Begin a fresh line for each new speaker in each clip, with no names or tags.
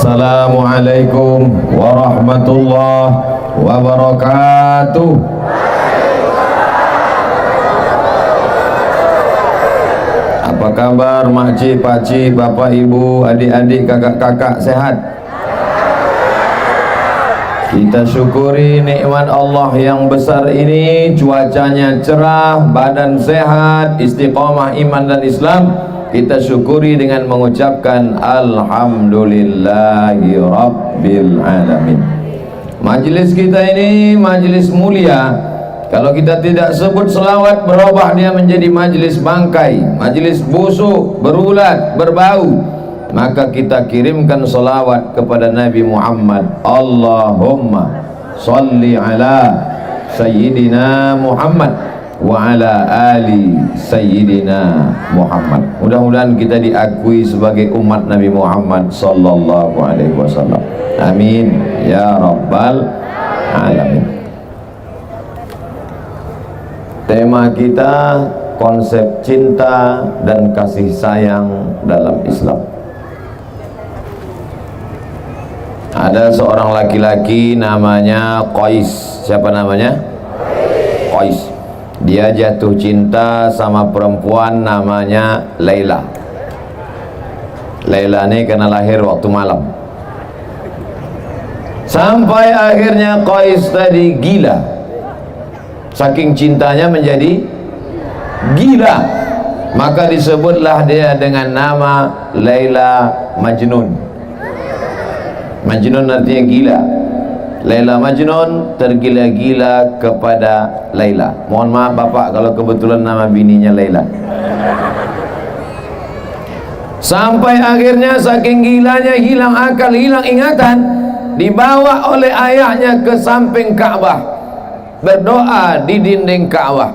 Assalamualaikum warahmatullahi wabarakatuh. Apa kabar makcik, pakcik, bapak, ibu, adik-adik, kakak-kakak, sehat? Kita syukuri nikmat Allah yang besar ini. Cuacanya cerah, badan sehat, istiqomah iman dan Islam. Kita syukuri dengan mengucapkan Alhamdulillahi Rabbil Alamin. Majelis kita ini majelis mulia. Kalau kita tidak sebut selawat, berubah dia menjadi majelis bangkai, majelis busuk, berulat, berbau. Maka kita kirimkan selawat kepada Nabi Muhammad. Allahumma salli ala Sayyidina Muhammad wa ala ali Sayyidina Muhammad. Mudah-mudahan kita diakui sebagai umat Nabi Muhammad sallallahu alaihi wasallam. Amin ya rabbal alamin. Tema kita konsep cinta dan kasih sayang dalam Islam. Ada seorang laki-laki namanya Qais. Siapa namanya? Qais. Dia jatuh cinta sama perempuan namanya Laila. Laila ini kena lahir waktu malam. Sampai akhirnya Qais tadi gila. Saking cintanya menjadi gila. Maka disebutlah dia dengan nama Laila Majnun. Majnun artinya gila. Laila Majnun, tergila-gila kepada Laila. Mohon maaf bapak kalau kebetulan nama bininya Laila. Sampai akhirnya saking gilanya hilang akal, hilang ingatan, dibawa oleh ayahnya ke samping Ka'bah, berdoa di dinding Ka'bah.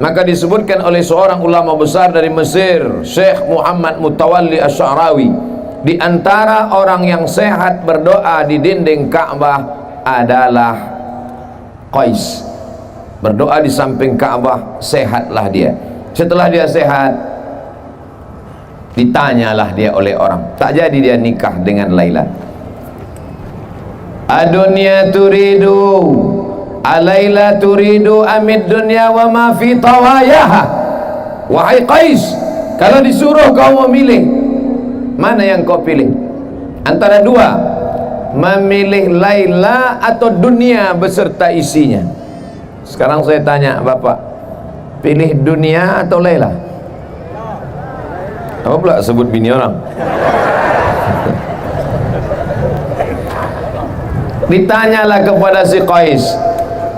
Maka disebutkan oleh seorang ulama besar dari Mesir, Syekh Muhammad Mutawalli Asy'arawi, di antara orang yang sehat berdoa di dinding Ka'bah adalah Qais. Berdoa di samping Ka'bah, sehatlah dia. Setelah dia sehat, ditanyalah dia oleh orang. Tak jadi dia nikah dengan Laila. Adunya turidu, Alaila turidu amid dunya wa ma fi tawayaha. Wahai Qais, kalau disuruh kau memilih, mana yang kau pilih? Antara dua, memilih Laila atau dunia beserta isinya. Sekarang saya tanya bapak, pilih dunia atau Laila? Apa pula sebut bini orang? Ditanyalah kepada si Qais,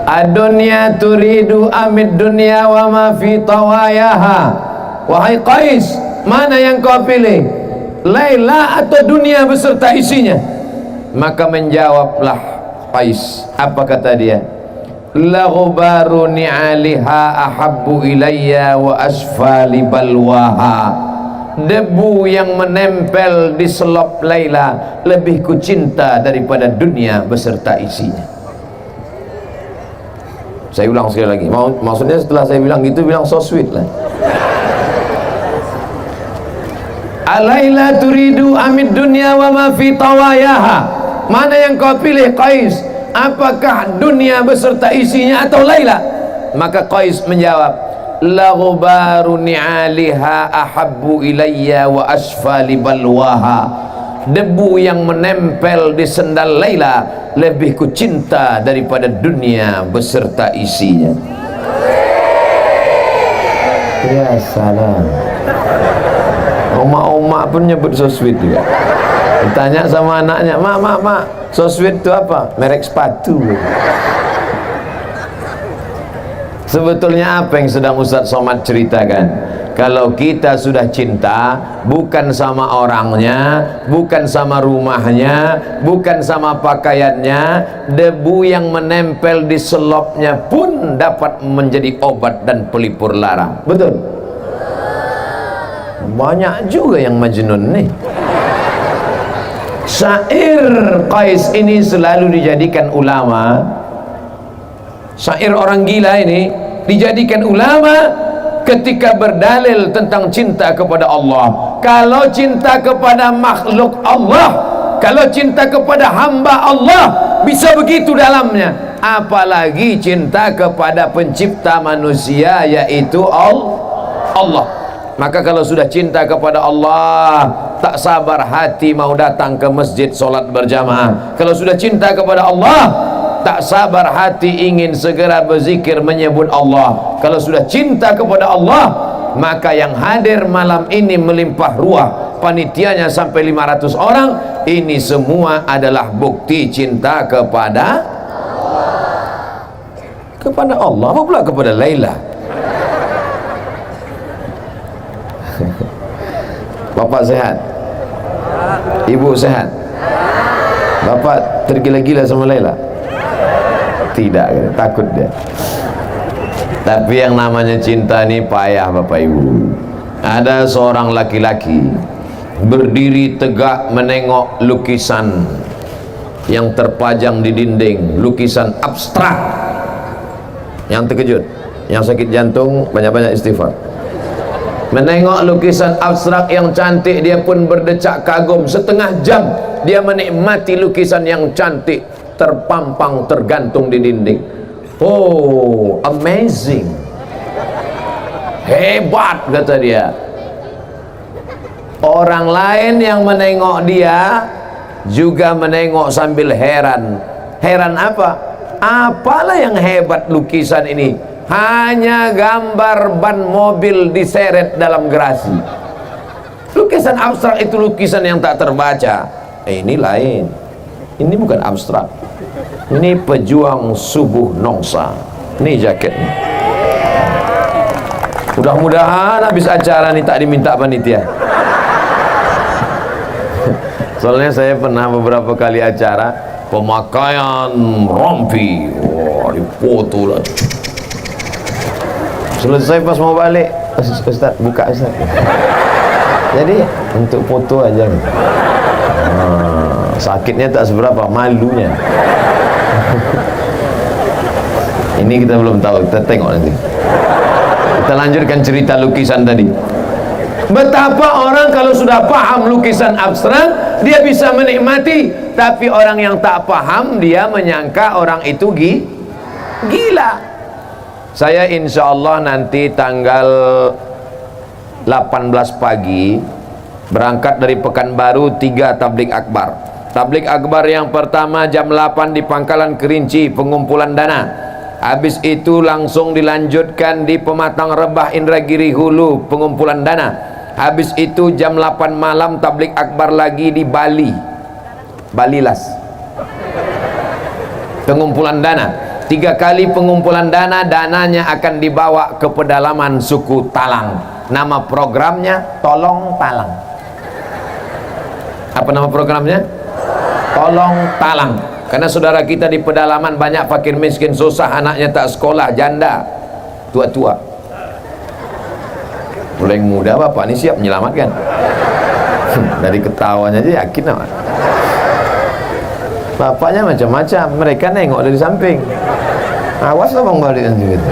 adunya turidu amid dunya wa ma fi tawayaha. Wahai Qais, mana yang kau pilih? Laila atau dunia beserta isinya? Maka menjawablah Qais. Apa kata dia? La ghubaru ni'aliha ahabbu ilayya wa asfali balwaha. Debu yang menempel di selop Laila lebih ku cinta daripada dunia beserta isinya. Saya ulang sekali lagi. Maksudnya setelah saya bilang gitu, bilang so sweet lah. Alaila turidu amid dunya wa ma fi tawayaha. Mana yang kau pilih Qais? Apakah dunia beserta isinya atau Laila? Maka Qais menjawab, la ghubaru ni'aliha ahabbu ilayya wa asfali balwaha. Debu yang menempel di sendal Laila lebih ku cinta daripada dunia beserta isinya. Ya salam. Oma-oma pun nyebut so sweet juga. Ditanya sama anaknya, mak, so sweet itu apa? Merek sepatu. Sebetulnya apa yang sedang Ustaz Somad ceritakan? Kalau kita sudah cinta, bukan sama orangnya, bukan sama rumahnya, bukan sama pakaiannya, debu yang menempel di selopnya pun dapat menjadi obat dan pelipur lara. Betul? Banyak juga yang majnun nih. Syair Qais ini selalu dijadikan ulama. Syair orang gila ini dijadikan ulama ketika berdalil tentang cinta kepada Allah. Kalau cinta kepada makhluk Allah, kalau cinta kepada hamba Allah bisa begitu dalamnya, apalagi cinta kepada pencipta manusia yaitu Allah. Maka kalau sudah cinta kepada Allah, tak sabar hati mau datang ke masjid solat berjamaah. Kalau sudah cinta kepada Allah, tak sabar hati ingin segera berzikir menyebut Allah. Kalau sudah cinta kepada Allah, maka yang hadir malam ini melimpah ruah, panitianya sampai 500 orang. Ini semua adalah bukti cinta kepada Allah. Apa pula kepada Laila? Bapak sehat? Ibu sehat? Bapak tergila-gila sama Laila? Tidak, takut dia. Tapi yang namanya cinta ini payah Bapak Ibu. Ada seorang laki-laki berdiri tegak menengok lukisan yang terpajang di dinding, lukisan abstrak. Yang terkejut, yang sakit jantung banyak-banyak istighfar. Menengok lukisan abstrak yang cantik, dia pun berdecak kagum. Setengah jam dia menikmati lukisan yang cantik terpampang, tergantung di dinding. Oh, amazing, hebat, kata dia. Orang lain yang menengok dia juga menengok sambil heran. Heran apa? Apalah yang hebat lukisan ini? Hanya gambar ban mobil diseret dalam gerasi. Lukisan abstrak itu lukisan yang tak terbaca. Ini lain. Ini bukan abstrak. Ini pejuang subuh nongsa. Ini jaketnya. Mudah-mudahan habis acara ini tak diminta panitia. Soalnya saya pernah beberapa kali acara pemakaian rompi. Wah, dipoto lah. Selesai pas mau balik, Ustaz buka Ustaz. Jadi untuk foto aja. Sakitnya tak seberapa, malunya. Ini kita belum tahu, kita tengok nanti. Kita lanjutkan cerita lukisan tadi. Betapa orang kalau sudah paham lukisan abstrak, dia bisa menikmati. Tapi orang yang tak paham, dia menyangka orang itu gila. Saya insya Allah nanti tanggal 18 pagi berangkat dari Pekanbaru 3 tablik akbar. Tablik akbar yang pertama jam 8 di Pangkalan Kerinci, pengumpulan dana. Habis itu langsung dilanjutkan di Pematang Rebah Indragiri Hulu, pengumpulan dana. Habis itu jam 8 malam tablik akbar lagi di Bali, Balilas, pengumpulan dana. 3 kali pengumpulan dana, dananya akan dibawa ke pedalaman suku Talang. Nama programnya Tolong Talang. Apa nama programnya? Tolong Talang. Karena saudara kita di pedalaman banyak fakir miskin susah, anaknya tak sekolah, janda, tua-tua. Mulai muda bapak ini siap menyelamatkan. Dari ketawanya aja yakin apa? Bapaknya macam-macam, mereka nengok dari samping. Awas lah bang balik nanti gitu.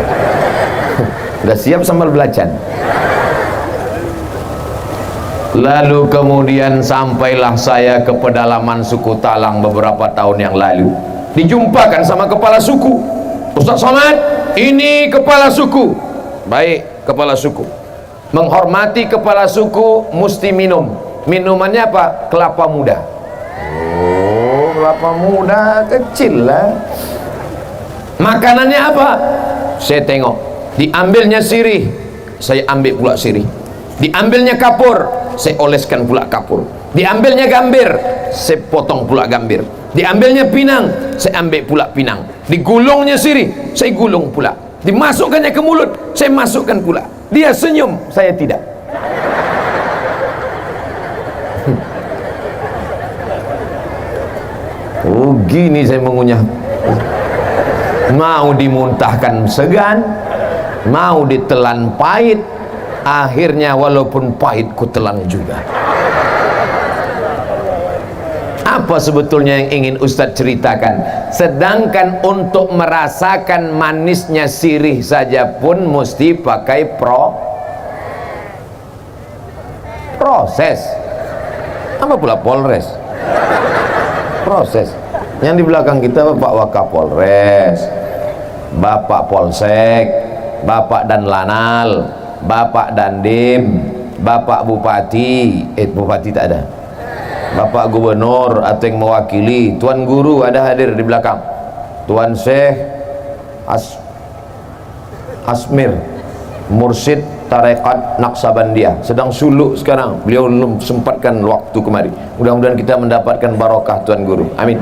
Udah siap sambal belacan. Lalu kemudian sampailah saya ke pedalaman suku Talang beberapa tahun yang lalu. Dijumpakan sama kepala suku. Ustaz Somad, ini kepala suku. Baik, kepala suku. Menghormati kepala suku mesti minum. Minumannya apa? Kelapa muda. Oh, kelapa muda kecil lah. Makanannya apa? Saya tengok. Diambilnya sirih, saya ambil pula sirih. Diambilnya kapur, saya oleskan pula kapur. Diambilnya gambir, saya potong pula gambir. Diambilnya pinang, saya ambil pula pinang. Digulungnya sirih, saya gulung pula. Dimasukkannya ke mulut, saya masukkan pula. Dia senyum, saya tidak. Oh, gini saya mengunyah. Mau dimuntahkan segan, mau ditelan pahit, akhirnya walaupun pahit ku telan juga. Apa sebetulnya yang ingin Ustadz ceritakan? Sedangkan untuk merasakan manisnya sirih saja pun mesti pakai proses. Apa pula polres? proses. Yang di belakang kita Bapak Wakapolres, Bapak Polsek, Bapak Danlanal, Bapak Dandim, Bapak Bupati, Bupati tak ada, Bapak Gubernur atau yang mewakili, Tuan Guru ada hadir di belakang, Tuan Syekh Asmir, Mursyid Tarekat Naqsabandiyah, sedang suluk sekarang, beliau belum sempatkan waktu kemari. Mudah-mudahan kita mendapatkan barokah Tuan Guru, amin.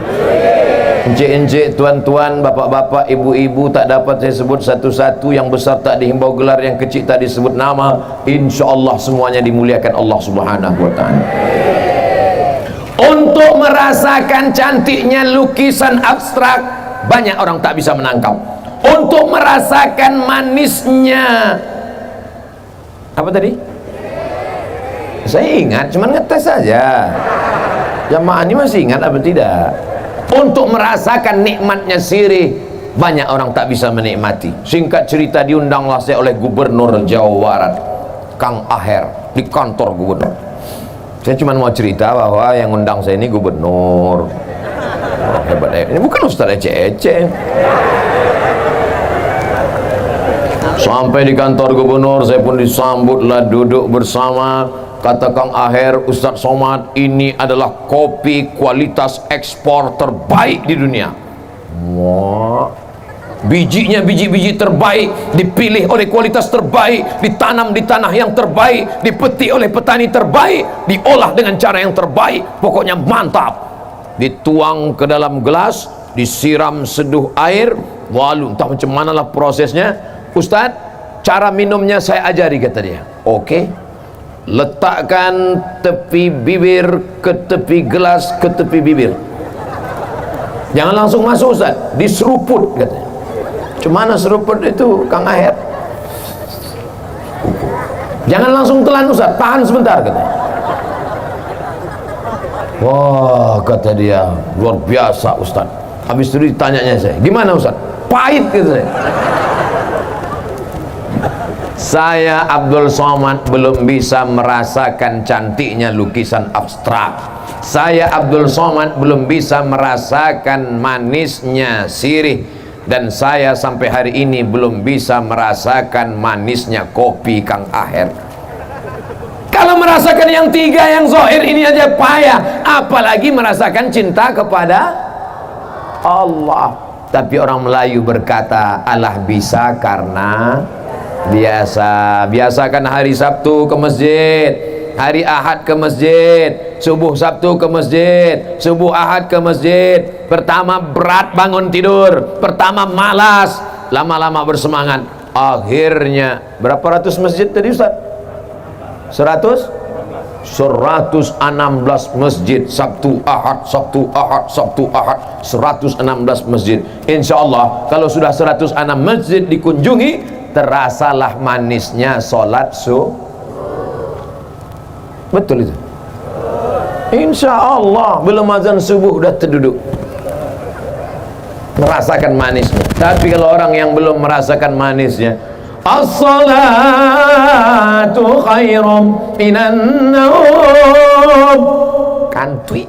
Encik-encik, tuan-tuan, bapak-bapak, ibu-ibu, tak dapat saya sebut satu-satu, yang besar tak dihimbau gelar, yang kecil tak disebut nama. InsyaAllah semuanya dimuliakan Allah Subhanahu wa ta'ala. Untuk merasakan cantiknya lukisan abstrak, banyak orang tak bisa menangkap. Untuk merasakan manisnya, apa tadi? Saya ingat, cuman ngetes saja. Jamaah ini masih ingat apa tidak? Untuk merasakan nikmatnya sirih, banyak orang tak bisa menikmati. Singkat cerita, diundanglah saya oleh Gubernur Jawa Barat, Kang Aher, di kantor gubernur. Saya cuma mau cerita bahwa yang undang saya ini gubernur. Oh, hebat ya. Ini bukan Ustaz ece-ece. Sampai di kantor gubernur, saya pun disambutlah, duduk bersama. Kata Kang Aher, Ustaz Somad, ini adalah kopi kualitas ekspor terbaik di dunia. Wah, bijinya biji-biji terbaik, dipilih oleh kualitas terbaik, ditanam di tanah yang terbaik, dipetik oleh petani terbaik, diolah dengan cara yang terbaik, pokoknya mantap. Dituang ke dalam gelas, disiram seduh air, lalu entah macam manalah prosesnya. Ustaz, cara minumnya saya ajari, kata dia. Oke. Letakkan tepi bibir ke tepi gelas ke tepi bibir. Jangan langsung masuk Ustaz, diseruput katanya. Cuma mana seruput itu Kang Aher? Jangan langsung telan Ustaz, tahan sebentar katanya. Wah, kata dia, luar biasa Ustaz. Habis itu ditanyanya saya, gimana Ustaz? Pahit gitu saya. Saya Abdul Somad belum bisa merasakan cantiknya lukisan abstrak. Saya Abdul Somad belum bisa merasakan manisnya sirih. Dan saya sampai hari ini belum bisa merasakan manisnya kopi Kang Aher. Kalau merasakan yang tiga, yang zahir ini aja payah, apalagi merasakan cinta kepada Allah. Tapi orang Melayu berkata, Allah bisa karena biasakan hari Sabtu ke masjid, hari Ahad ke masjid, subuh Sabtu ke masjid, subuh Ahad ke masjid. Pertama berat bangun tidur, pertama malas, lama-lama bersemangat, akhirnya berapa ratus masjid tadi Ustaz? 116 masjid, Sabtu Ahad, Sabtu Ahad, Sabtu Ahad, 116 masjid. Insya Allah kalau sudah 106 masjid dikunjungi, terasalah manisnya sholat betul itu. Insya Allah belum azan subuh udah terduduk merasakan manisnya. Tapi kalau orang yang belum merasakan manisnya, as-salatu khairum minan naum, kantui.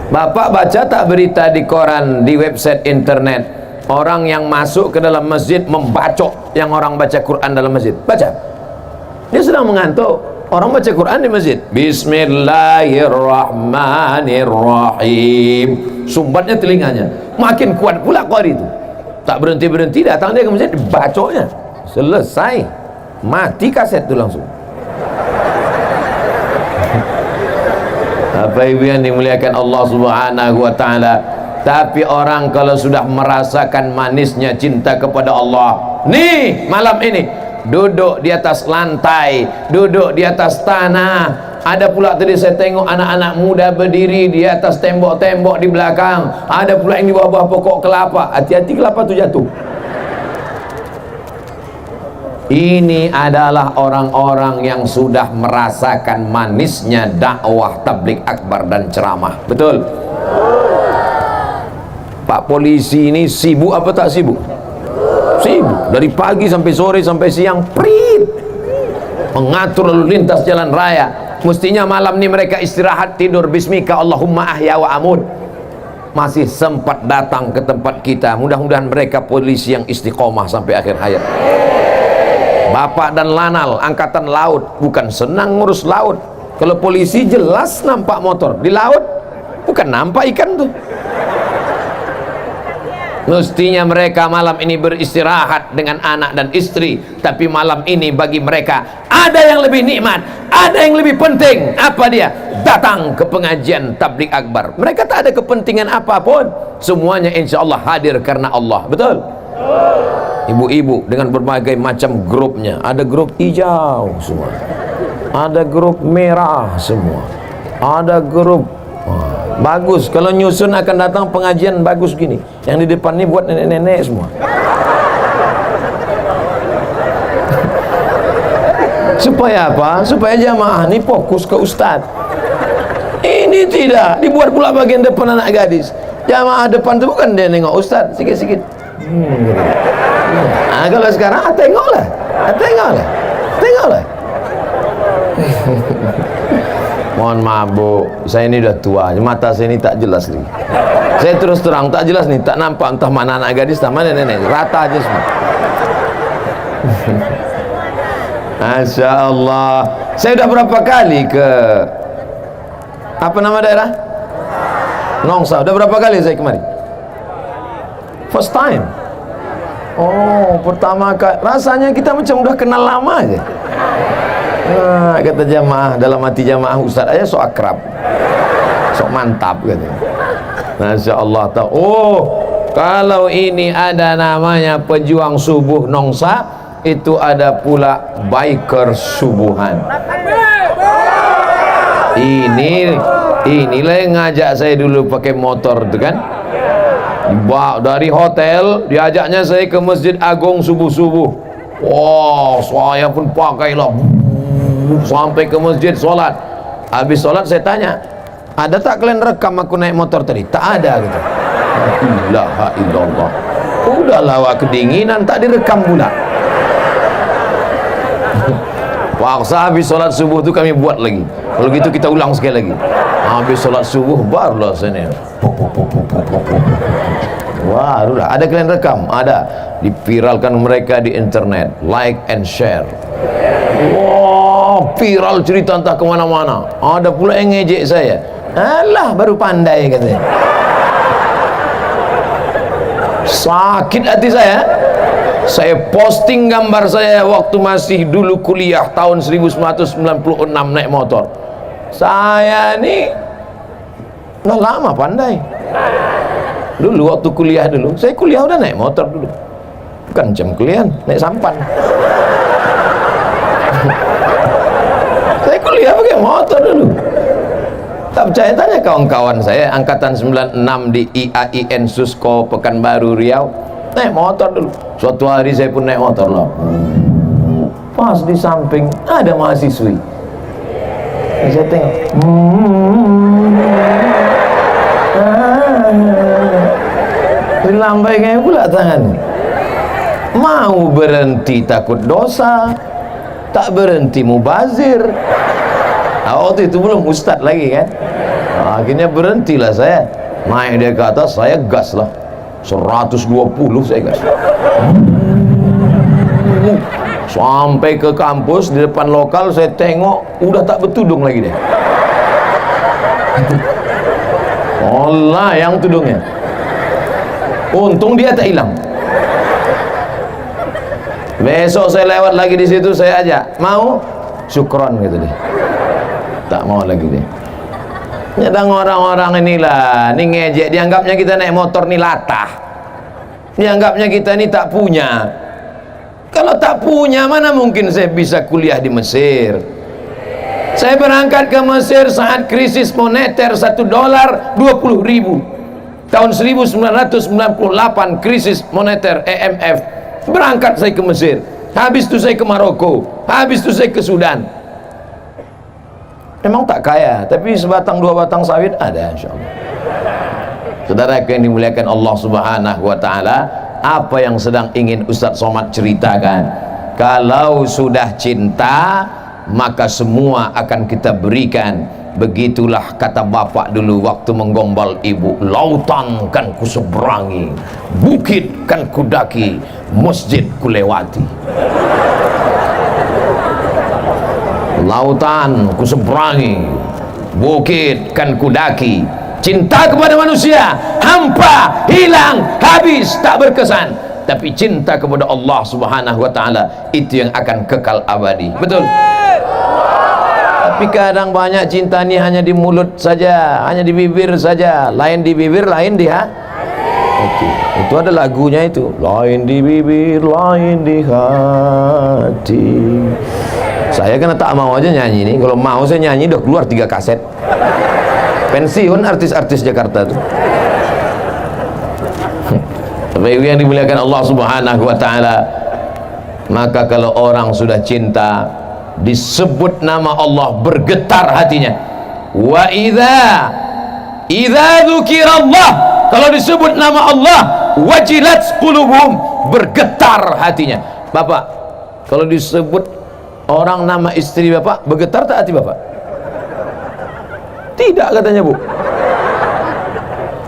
Bapak baca tak berita di koran, di website internet, orang yang masuk ke dalam masjid membacok yang orang baca Quran dalam masjid? Baca, dia sedang mengantuk, orang baca Quran di masjid, Bismillahirrahmanirrahim, sumbatnya telinganya, makin kuat pula qari itu, tak berhenti-berhenti datang dia ke masjid, dibacoknya, selesai, mati kaset itu langsung. Bapak Ibu yang dimuliakan Allah Subhanahu wa ta'ala. Tapi orang kalau sudah merasakan manisnya cinta kepada Allah, nih malam ini duduk di atas lantai, duduk di atas tanah. Ada pula tadi saya tengok anak-anak muda berdiri di atas tembok-tembok di belakang, ada pula yang di bawah pokok kelapa. Hati-hati kelapa itu jatuh. Ini adalah orang-orang yang sudah merasakan manisnya dakwah tabligh akbar dan ceramah. Betul? Pak polisi ini sibuk apa tak sibuk? Sibuk. Dari pagi sampai sore sampai siang, prit, mengatur lalu lintas jalan raya. Mestinya malam ini mereka istirahat, tidur bismika Allahumma ahya wa amut. Masih sempat datang ke tempat kita. Mudah-mudahan mereka polisi yang istiqomah sampai akhir hayat. Bapak dan Lanal angkatan laut, bukan senang ngurus laut. Kalau polisi jelas nampak motor di laut, bukan nampak ikan tuh. Mestinya mereka malam ini beristirahat dengan anak dan istri, tapi malam ini bagi mereka ada yang lebih nikmat, ada yang lebih penting. Apa dia? Datang ke pengajian tabligh akbar. Mereka tak ada kepentingan apapun, semuanya insya Allah hadir karena Allah. Betul? Ibu-ibu dengan berbagai macam grupnya. Ada grup hijau semua, ada grup merah semua, ada grup bagus. Kalau nyusun akan datang pengajian bagus gini, yang di depan ini buat nenek-nenek semua. Supaya apa? Supaya jamaah ini fokus ke ustaz. Ini tidak dibuat pula bagian depan anak gadis. Jamaah depan itu bukan dia nengok ustaz sikit-sikit. Nah, kalau sekarang tengoklah. Mohon maaf bu, saya ini udah tua, mata saya ini tak jelas lagi. Saya terus terang tak jelas nih, tak nampak entah mana anak gadis, entah mana nenek, rata aja semua. Masya Allah. Saya udah berapa kali ke apa nama daerah? Nongsa. Udah berapa kali saya kemari? First time. Oh, pertama kali. Rasanya kita macam udah kenal lama aja. Nah, kata jamaah, dalam hati jamaah, ustaz aja sok akrab, sok mantap gitu. Masya Allah. Oh, kalau ini ada namanya pejuang subuh Nongsa, itu ada pula biker subuhan. Inilah yang ngajak saya dulu pakai motor itu kan, dari hotel diajaknya saya ke Masjid Agung subuh-subuh. Wow, saya pun pakailah sampai ke masjid, sholat. Habis sholat saya tanya, ada tak kalian rekam aku naik motor tadi? Tak ada gitu. La ilaha illallah. Udahlah wak, kedinginan tak direkam pula. Paksa habis sholat subuh tu kami buat lagi. Kalau gitu kita ulang sekali lagi. Habis sholat subuh barulah sini. Wah, ada kalian rekam? Ada. Dipiralkan mereka di internet, like and share. Wow, viral cerita entah kemana-mana. Ada pula yang ngejek saya. Alah, baru pandai katanya. Sakit hati saya. Saya posting gambar saya waktu masih dulu kuliah tahun 1996 naik motor. Saya ni dah lama pandai. Dulu waktu kuliah dulu, saya kuliah udah naik motor dulu. Bukan jam kuliah, naik sampan. Saya kuliah pakai motor dulu. Tak percaya tanya kawan-kawan saya angkatan 96 di IAIN Susko Pekanbaru Riau, naik motor dulu. Suatu hari saya pun naik motor loh. Pas di samping ada mahasiswi. Saya tengok. Dilambaikan pula tangan. Mau berhenti takut dosa, tak berhenti mubazir. Waktu itu belum ustaz lagi kan. Akhirnya berhentilah saya. Naik dia ke atas, saya gas lah 120 saya gas. Sampai ke kampus, di depan lokal saya tengok udah tak bertudung lagi dia. Allah yang tudungnya. Untung dia tak hilang. Besok saya lewat lagi di situ, saya ajak, mau? Syukron gitu deh. Tak mau lagi deh. Nyadang orang-orang inilah, ini ngejek, dianggapnya kita naik motor nih latah. Dianggapnya kita ini tak punya. Kalau tak punya, mana mungkin saya bisa kuliah di Mesir? Saya berangkat ke Mesir saat krisis moneter $1 20.000. Tahun 1998 krisis moneter IMF. Berangkat saya ke Mesir. Habis itu saya ke Maroko. Habis itu saya ke Sudan. Memang tak kaya, tapi sebatang dua batang sawit ada insyaallah. Saudara yang dimuliakan Allah Subhanahu wa taala, apa yang sedang ingin Ustaz Somad ceritakan? Kalau sudah cinta, maka semua akan kita berikan. Begitulah kata bapak dulu waktu menggombal ibu, lautan kan ku seberangi, bukit kan ku daki, masjid ku lewati. Lautan ku seberangi, bukit kan ku daki. Cinta kepada manusia hampa, hilang, habis, tak berkesan. Tapi cinta kepada Allah Subhanahu wa ta'ala itu yang akan kekal abadi. Betul? Tapi kadang banyak cinta ini hanya di mulut saja, hanya di bibir saja. Lain di bibir, lain di hati. Itu ada lagunya itu. Lain di bibir, lain di hati. Saya kan tak mau aja nyanyi nih. Kalau mau saya nyanyi udah keluar 3 kaset. Pensiun artis-artis Jakarta tuh. Tapi yang dimuliakan Allah Subhanahu wa ta'ala, maka kalau orang sudah cinta, disebut nama Allah bergetar hatinya. Wa idza dzukirallah, kalau disebut nama Allah, wajilat qulubuhum, bergetar hatinya. Bapak, kalau disebut orang nama istri bapak, bergetar tak hati bapak? Tidak, katanya Bu.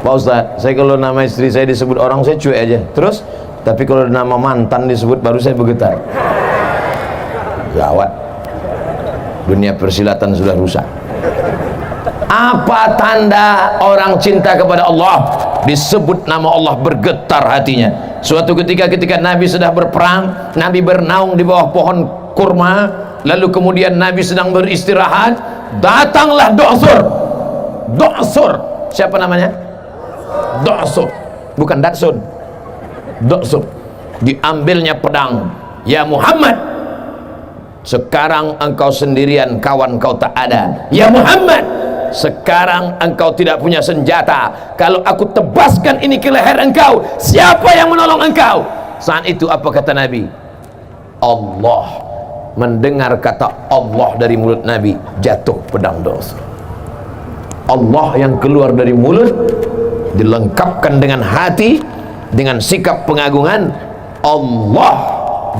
Pak Ustaz, saya kalau nama istri saya disebut orang, saya cuek aja. Terus, tapi kalau nama mantan disebut, baru saya bergetar. Gawat. Dunia persilatan sudah rusak. Apa tanda orang cinta kepada Allah? Disebut nama Allah, bergetar hatinya. Suatu ketika Nabi sedang berperang, Nabi bernaung di bawah pohon kurma, lalu kemudian Nabi sedang beristirahat, datanglah Do'sur. Siapa namanya? Do'sur, bukan Datsun. Do'sur. Diambilnya pedang. Ya Muhammad, sekarang engkau sendirian, kawan kau tak ada. Ya Muhammad, sekarang engkau tidak punya senjata. Kalau aku tebaskan ini ke leher engkau, siapa yang menolong engkau? Saat itu apa kata Nabi? Allah. Mendengar kata Allah dari mulut Nabi, jatuh pedang Do'sur. Allah yang keluar dari mulut dilengkapkan dengan hati, dengan sikap pengagungan. Allah,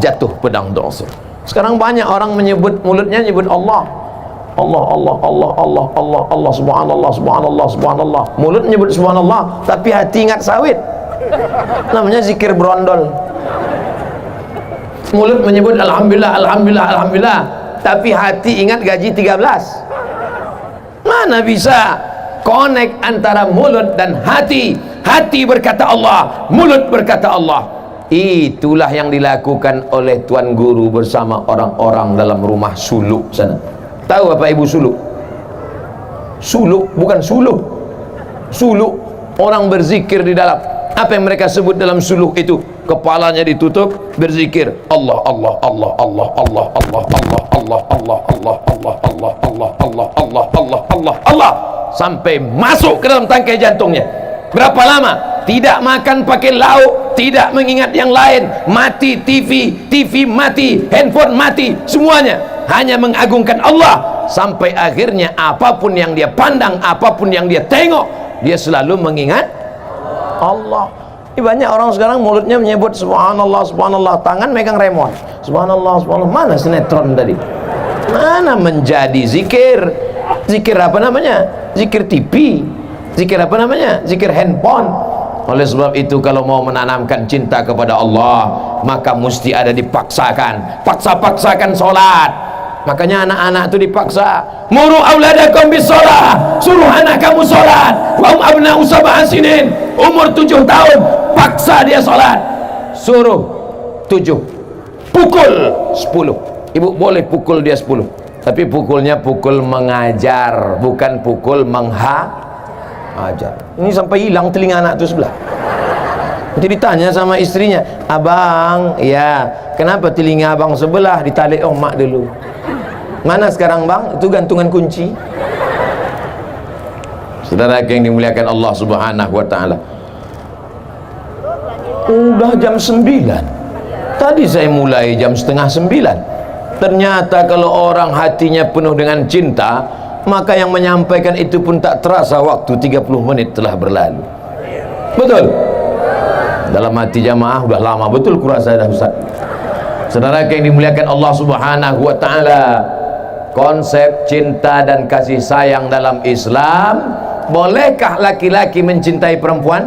jatuh pedang Do'sur. Sekarang banyak orang menyebut, mulutnya nyebut Allah, subhanallah. Mulut nyebut subhanallah, tapi hati ingat sawit. Namanya zikir brondol. Mulut menyebut alhamdulillah, tapi hati ingat gaji 13. Mana bisa connect antara mulut dan hati? Hati berkata Allah, mulut berkata Allah. Itulah yang dilakukan oleh Tuan Guru bersama orang-orang dalam rumah suluk sana. Tahu Bapak Ibu suluk? Suluk, bukan suluh. Suluk, orang berzikir di dalam. Apa yang mereka sebut dalam suluk itu? Kepalanya ditutup, berzikir Allah sampai masuk ke dalam tangkai jantungnya. Berapa lama? Tidak makan pakai lauk, tidak mengingat yang lain, mati TV mati, handphone mati, semuanya hanya mengagungkan Allah. Sampai akhirnya apapun yang dia pandang, apapun yang dia tengok, dia selalu mengingat Allah. Ini banyak orang sekarang mulutnya menyebut subhanallah, tangan megang remote. Subhanallah. Mana sinetron tadi? Mana menjadi zikir? Zikir apa namanya? Zikir TV. Zikir apa namanya? Zikir handphone. Oleh sebab itu, kalau mau menanamkan cinta kepada Allah, maka mesti ada dipaksakan. Paksa-paksakan sholat. Makanya anak-anak itu dipaksa. Muru auladakum bisolah, suruh anak kamu sholat. Wa abna'u sab'a sinin, umur 7 tahun, paksa dia sholat. Suruh 7, pukul 10. Ibu boleh pukul dia 10, tapi pukulnya pukul mengajar, bukan pukul menghajar. Ini sampai hilang telinga anak itu sebelah. Nanti ditanya sama istrinya, abang, ya kenapa telinga abang sebelah? Ditalik mak dulu. Mana sekarang bang? Itu gantungan kunci. Saudara yang dimuliakan Allah Subhanahu wa ta'ala, udah jam 9. Tadi saya mulai jam setengah 9. Ternyata kalau orang hatinya penuh dengan cinta, maka yang menyampaikan itu pun tak terasa waktu 30 menit telah berlalu. Betul? Dalam hati jamaah udah lama betul kurasa dah Ustaz. Saudara yang dimuliakan Allah Subhanahu wa ta'ala, konsep cinta dan kasih sayang dalam Islam. Bolehkah laki-laki mencintai perempuan?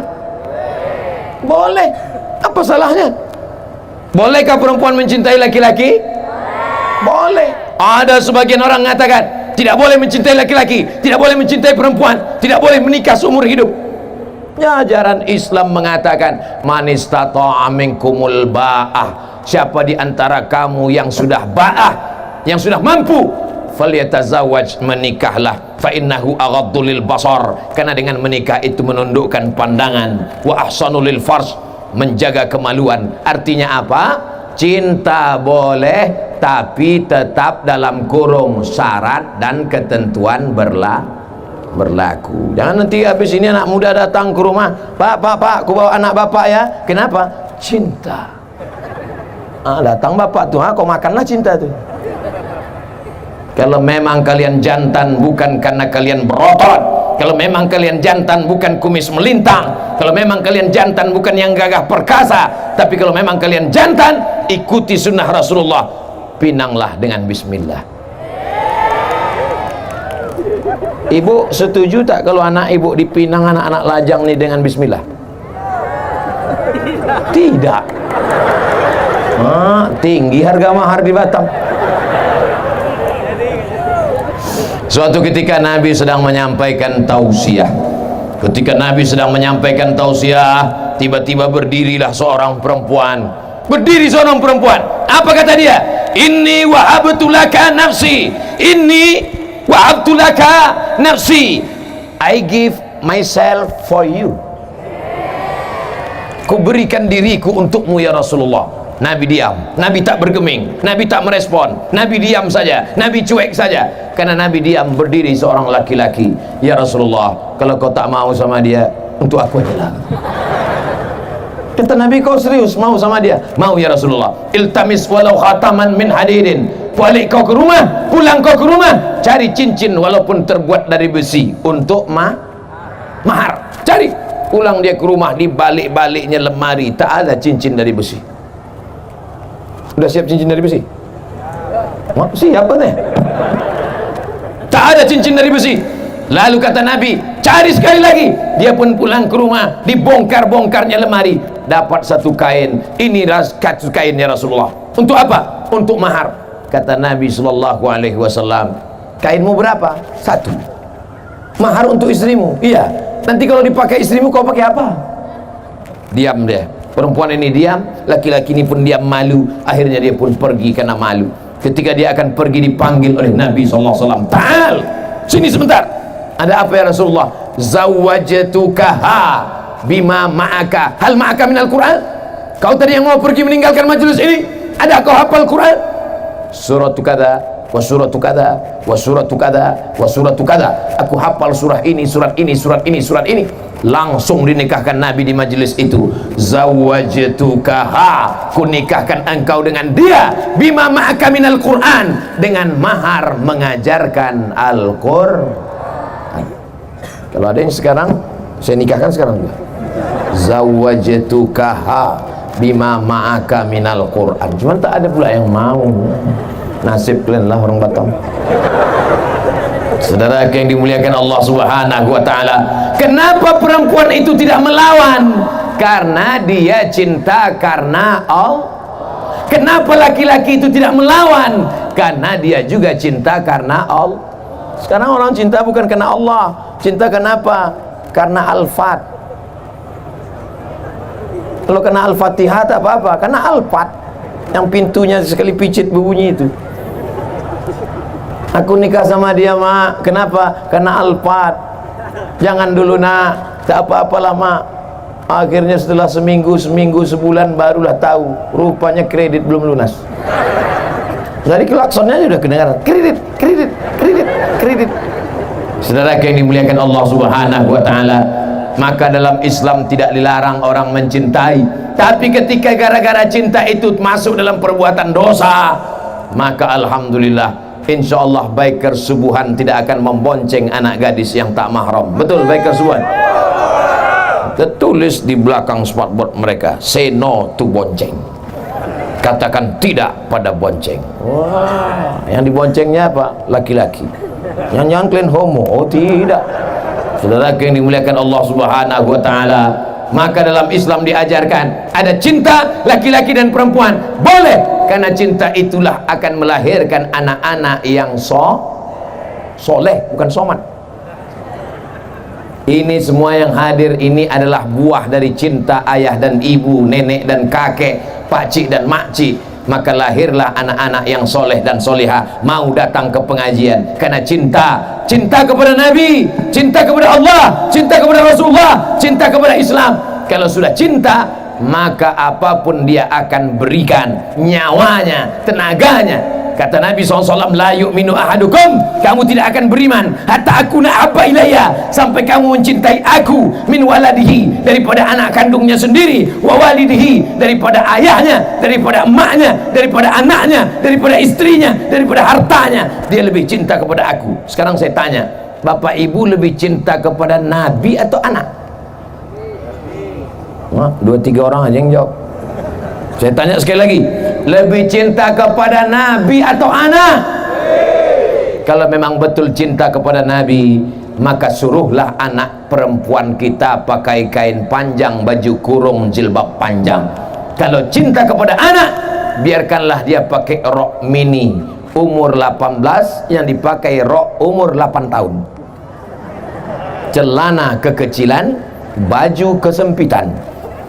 Boleh. Apa salahnya? Bolehkah perempuan mencintai laki-laki? Boleh. Ada sebagian orang mengatakan tidak boleh mencintai laki-laki, tidak boleh mencintai perempuan, tidak boleh menikah seumur hidup. Ya, ajaran Islam mengatakan man istata'a minkumul ba'ah, siapa di antara kamu yang sudah ba'ah, yang sudah mampu, falyatazawwaj, menikahlah, fa innahu aghaddu lil basar, karena dengan menikah itu menundukkan pandangan, wa ahsanu lil farj, menjaga kemaluan. Artinya apa? Cinta boleh, tapi tetap dalam kurung syarat dan ketentuan berlaku. Jangan nanti habis ini anak muda datang ke rumah, Pak, aku bawa anak bapak ya. Kenapa? Cinta. Datang bapak tuh, kau makanlah cinta tuh. Kalau memang kalian jantan bukan karena kalian berotot, kalau memang kalian jantan bukan kumis melintang, kalau memang kalian jantan bukan yang gagah perkasa, tapi kalau memang kalian jantan, ikuti sunnah Rasulullah, pinanglah dengan bismillah. Ibu setuju tak kalau anak ibu dipinang anak-anak lajang nih dengan bismillah? Tidak. Tinggi harga mahar di Batam. Suatu ketika Nabi sedang menyampaikan tausiah. Ketika Nabi sedang menyampaikan tausiah, tiba-tiba berdirilah seorang perempuan. Berdiri seorang perempuan. Apa kata dia? Inni wahabtu laka nafsi. Inni wahabtu laka nafsi. I give myself for you. Ku berikan diriku untukmu ya Rasulullah. Nabi diam, Nabi tak bergeming, Nabi tak merespon, Nabi diam saja, Nabi cuek saja. Karena Nabi diam, berdiri seorang laki-laki. Ya Rasulullah, kalau kau tak mau sama dia, untuk aku aja lah. Kata Nabi, kau serius mau sama dia? Mau ya Rasulullah. Iltamis walau khataman min hadidin. Balik kau ke rumah, pulang kau ke rumah, cari cincin walaupun terbuat dari besi untuk mahar. Cari. Pulang dia ke rumah, di balik-baliknya lemari tak ada cincin dari besi. Udah siap cincin dari besi? Siapa nih? Tak ada cincin dari besi. Lalu kata Nabi, cari sekali lagi. Dia pun pulang ke rumah, dibongkar-bongkarnya lemari, dapat satu kain. Ini satu kain ya Rasulullah. Untuk apa? Untuk mahar. Kata Nabi sallallahu alaihi wasallam, kainmu berapa? Satu. Mahar untuk istrimu? Iya. Nanti kalau dipakai istrimu kau pakai apa? Diam dia. Perempuan ini diam, laki-laki ini pun diam, malu. Akhirnya dia pun pergi karena malu. Ketika dia akan pergi, dipanggil oleh Nabi SAW. Ta'al, sini sebentar. Ada apa ya Rasulullah? Zawwajtukaha bima ma'aka. Hal ma'aka minal Quran? Kau tadi yang mau pergi meninggalkan majelis ini, ada kau hafal Quran? Suratu kada, wa suratu kada, wa suratu kada, wa suratu kada. Aku hafal surah ini, surat ini, surat ini, surat ini. Langsung dinikahkan Nabi di majelis itu. Zawwajtukaha, ku nikahkan engkau dengan dia, bima ma'aka minal Quran, dengan mahar mengajarkan Al-Qur'an. Kalau ada yang sekarang, saya nikahkan sekarang juga. Zawwajtukaha bima ma'aka minal Quran. Cuman tak ada pula yang mau. Nasib kalian lah orang Batam. Saudara yang dimuliakan Allah Subhanahu wa taala, kenapa perempuan itu tidak melawan? Karena dia cinta karena Allah. Kenapa laki-laki itu tidak melawan? Karena dia juga cinta karena Allah. Sekarang orang cinta bukan karena Allah. Cinta kenapa? Karena Al-Fat. Kalau kena Al-Fatihah tak apa-apa, karena Al-Fat yang pintunya sekali picit berbunyi itu. Aku nikah sama dia, mak. Kenapa? Karena Al-Fat. Jangan dulu nak, tak apa-apalah mak. Akhirnya setelah seminggu, sebulan barulah tahu, rupanya kredit belum lunas. Dari klaksonnya sudah kedengaran, kredit. Saudara yang dimuliakan Allah Subhanahu wa taala, maka dalam Islam tidak dilarang orang mencintai. Tapi ketika gara-gara cinta itu masuk dalam perbuatan dosa, maka alhamdulillah, insyaallah biker subuhan tidak akan membonceng anak gadis yang tak mahram. Betul, biker subuhan. Tertulis di belakang spotboard mereka, say no to bonceng. Katakan tidak pada bonceng. Wah, yang diboncengnya apa? Laki-laki. Yang nyangklin homo. Oh tidak. Saudara yang dimuliakan Allah Subhanahu wa taala, maka dalam Islam diajarkan ada cinta laki-laki dan perempuan. Boleh, karena cinta itulah akan melahirkan anak-anak yang soleh, bukan somat. Ini semua yang hadir ini adalah buah dari cinta ayah dan ibu, nenek dan kakek, pakcik dan makcik. Maka lahirlah anak-anak yang soleh dan solehah mau datang ke pengajian karena cinta kepada Nabi, cinta kepada Allah, cinta kepada Rasulullah, cinta kepada Islam. Kalau sudah cinta, maka apapun dia akan berikan, nyawanya, tenaganya. Kata Nabi SAW, la yu'minu ahadukum, kamu tidak akan beriman hatta akuna habba ilayya, sampai kamu mencintai aku, min waladihi, daripada anak kandungnya sendiri, wa walidihi, daripada ayahnya, daripada emaknya, daripada anaknya, daripada istrinya, daripada hartanya. Dia lebih cinta kepada aku. Sekarang saya tanya, bapak ibu lebih cinta kepada Nabi atau anak? Wah, 2-3 orang aja yang jawab. Saya tanya sekali lagi, lebih cinta kepada Nabi atau anak? Kalau memang betul cinta kepada Nabi, maka suruhlah anak perempuan kita pakai kain panjang, baju kurung, jilbab panjang. Kalau cinta kepada anak, biarkanlah dia pakai rok mini umur 18 yang dipakai rok umur 8 tahun, celana kekecilan, baju kesempitan,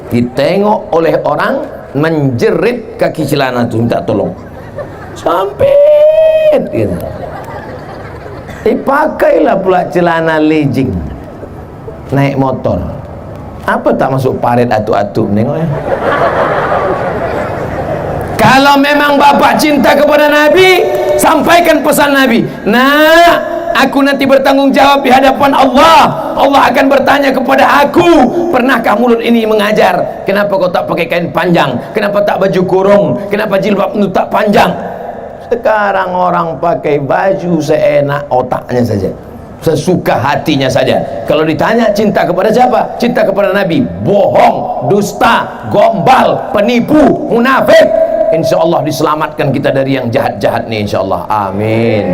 ditengok oleh orang, menjerit kaki celana itu minta tolong sampai gitu. Dipakailah pula celana legging naik motor. Apa tak masuk paret atu-atu nengoknya. Kalau memang bapak cinta kepada Nabi, sampaikan pesan Nabi. Nah, aku nanti bertanggung jawab di hadapan Allah. Allah akan bertanya kepada aku, pernahkah mulut ini mengajar? Kenapa kau tak pakai kain panjang? Kenapa tak baju kurung? Kenapa jilbab itu tak panjang? Sekarang orang pakai baju seenak otaknya saja, sesuka hatinya saja. Kalau ditanya cinta kepada siapa? Cinta kepada Nabi. Bohong, dusta, gombal, penipu, munafik. Insya Allah diselamatkan kita dari yang jahat-jahat nih, insya Allah. Amin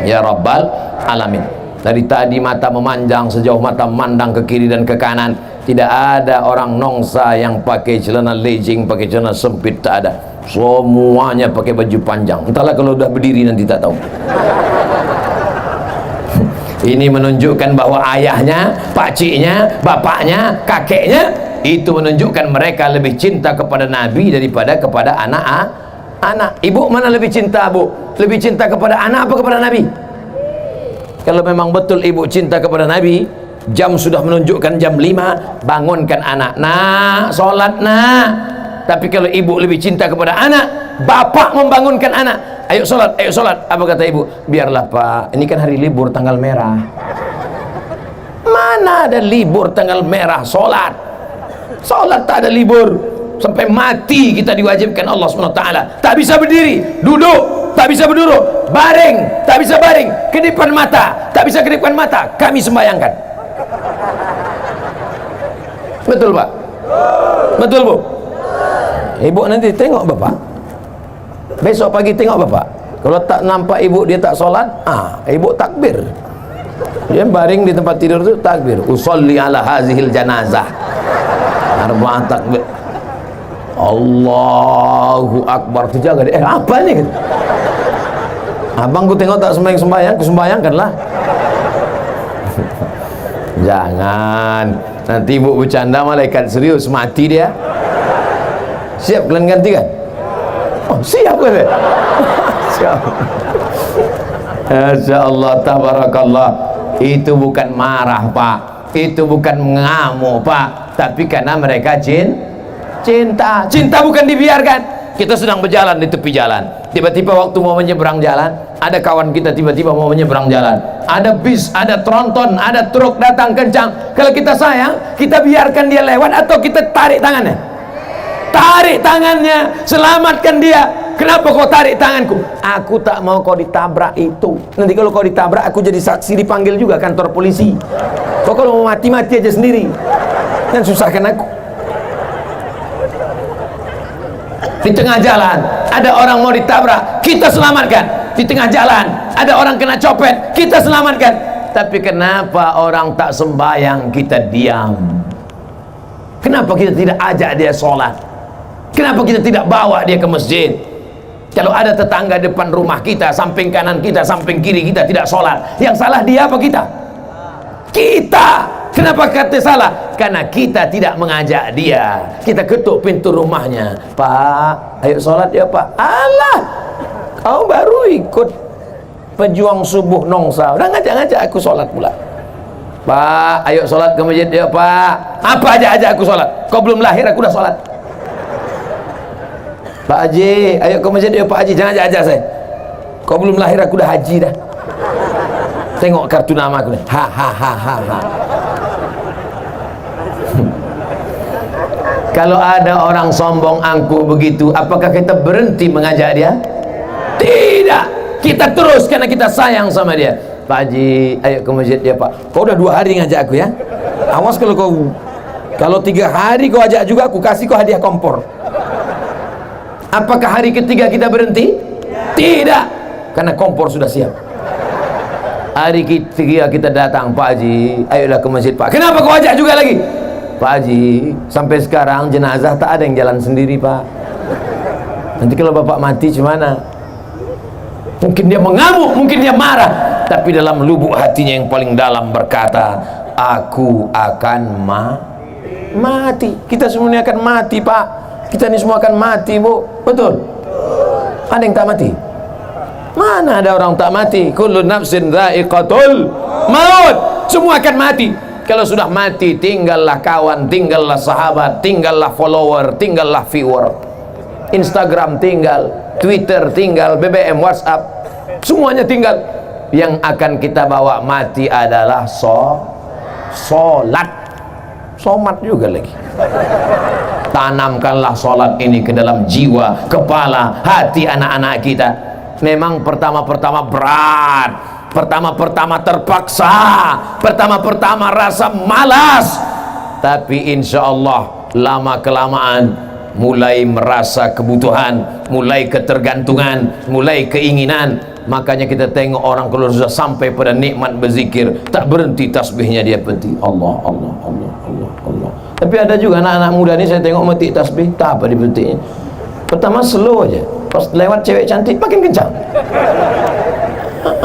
ya rabbal alamin. Dari tadi mata memanjang sejauh mata memandang ke kiri dan ke kanan, tidak ada orang nongsa yang pakai celana legging, pakai celana sempit, tak ada. Semuanya pakai baju panjang. Entahlah kalau udah berdiri nanti tak tahu. Ini menunjukkan bahwa ayahnya, pakciknya, bapaknya, kakeknya, itu menunjukkan mereka lebih cinta kepada Nabi daripada kepada anak. Ibu mana lebih cinta, Bu? Lebih cinta kepada anak apa kepada Nabi? Kalau memang betul ibu cinta kepada Nabi, jam sudah menunjukkan jam 5, bangunkan anak. Nak, sholat nak. Tapi kalau ibu lebih cinta kepada anak, bapak membangunkan anak. Ayo sholat, ayo sholat. Apa kata ibu? Biarlah pak, ini kan hari libur tanggal merah. Mana ada libur tanggal merah sholat? Sholat tak ada libur. Sampai mati kita diwajibkan Allah SWT. Tak bisa berdiri, duduk, tak bisa berduduk, baring, tak bisa baring, kedipan mata, tak bisa kedipan mata, kami sembayangkan. Betul pak? Betul bu? Ibu nanti tengok bapak, besok pagi tengok bapak. Kalau tak nampak ibu dia tak sholat, ibu takbir. Dia baring di tempat tidur itu takbir. Usolli ala hazihil janazah. Arba'ah takbir. Allahu Akbar. Tu jaga dia. Apa ni? Abang ku tengok tak sembahyang, ku sembayangkanlah. Jangan. Nanti ibu bercanda, malaikat serius, mati dia. Siap kalian ganti kan? Oh, siap kan? Siap. Masya Allah, tabarakallah. Itu bukan marah pak, itu bukan mengamuk pak, tapi karena mereka cinta. Cinta bukan dibiarkan. Kita sedang berjalan di tepi jalan, tiba-tiba waktu mau menyeberang jalan, ada kawan kita tiba-tiba mau menyeberang jalan, ada bis, ada tronton, ada truk datang kencang. Kalau kita sayang, kita biarkan dia lewat atau kita tarik tangannya? Tarik tangannya, selamatkan dia. Kenapa kau tarik tanganku? Aku tak mau kau ditabrak itu. Nanti kalau kau ditabrak, aku jadi saksi, dipanggil juga kantor polisi. Kau kalau mau mati-mati aja sendiri, dan susahkan aku. Di tengah jalan ada orang mau ditabrak, kita selamatkan. Di tengah jalan ada orang kena copet, kita selamatkan. Tapi kenapa orang tak sembahyang kita diam? Kenapa kita tidak ajak dia sholat? Kenapa kita tidak bawa dia ke masjid? Kalau ada tetangga depan rumah kita, samping kanan kita, samping kiri kita tidak sholat, yang salah dia apa kita? Kita. Kenapa kata salah? Karena kita tidak mengajak dia. Kita ketuk pintu rumahnya. Pak, ayo sholat ya Pak. Alah, kau baru ikut pejuang subuh Nongsa, udah ngajak-ngajak aku sholat pula. Pak, ayo sholat ke masjid ya Pak. Apa aja aku sholat? Kau belum lahir aku udah sholat. Pak Haji, ayo ke masjid ya Pak Haji. Jangan ajak saya. Kau belum lahir aku udah haji dah. Tengok kartu nama aku nih. Ha ha ha ha ha. Kalau ada orang sombong angkuh begitu, apakah kita berhenti mengajak dia? Tidak. Kita terus karena kita sayang sama dia. Pak Haji, ayo ke masjid ya Pak. Kau udah 2 hari ngajak aku ya. Awas kalau 3 hari kau ajak juga, aku kasih kau hadiah kompor. Apakah hari ketiga kita berhenti? Tidak. Karena kompor sudah siap. Hari ketiga kita datang, Pak Haji, ayolah ke masjid Pak. Kenapa kau ajak juga lagi? Pak Haji, sampai sekarang jenazah tak ada yang jalan sendiri Pak. Nanti kalau Bapak mati gimana? Mungkin dia mengamuk, mungkin dia marah, tapi dalam lubuk hatinya yang paling dalam berkata, aku akan mati. Kita semuanya akan mati Pak. Kita ini semua akan mati Bu. Betul? Ada yang tak mati? Mana ada orang tak mati? Kullu nafsin dha'iqatul maut. Semua akan mati. Kalau sudah mati, tinggallah kawan, tinggallah sahabat, tinggallah follower, tinggallah viewer. Instagram tinggal, Twitter tinggal, BBM, WhatsApp, semuanya tinggal. Yang akan kita bawa mati adalah solat. Somat juga lagi. Tanamkanlah solat ini ke dalam jiwa, kepala, hati anak-anak kita. Memang pertama-pertama berat, pertama-pertama terpaksa, pertama-pertama rasa malas, tapi insya Allah lama-kelamaan mulai merasa kebutuhan, mulai ketergantungan, mulai keinginan. Makanya kita tengok orang kalau sudah sampai pada nikmat berzikir, tak berhenti tasbihnya dia berhenti. Allah, Allah, Allah, Allah, Allah. Tapi ada juga anak-anak muda ni saya tengok mati tasbih, tak apa diberhentinya. Pertama slow aja, pas lewat cewek cantik makin kencang.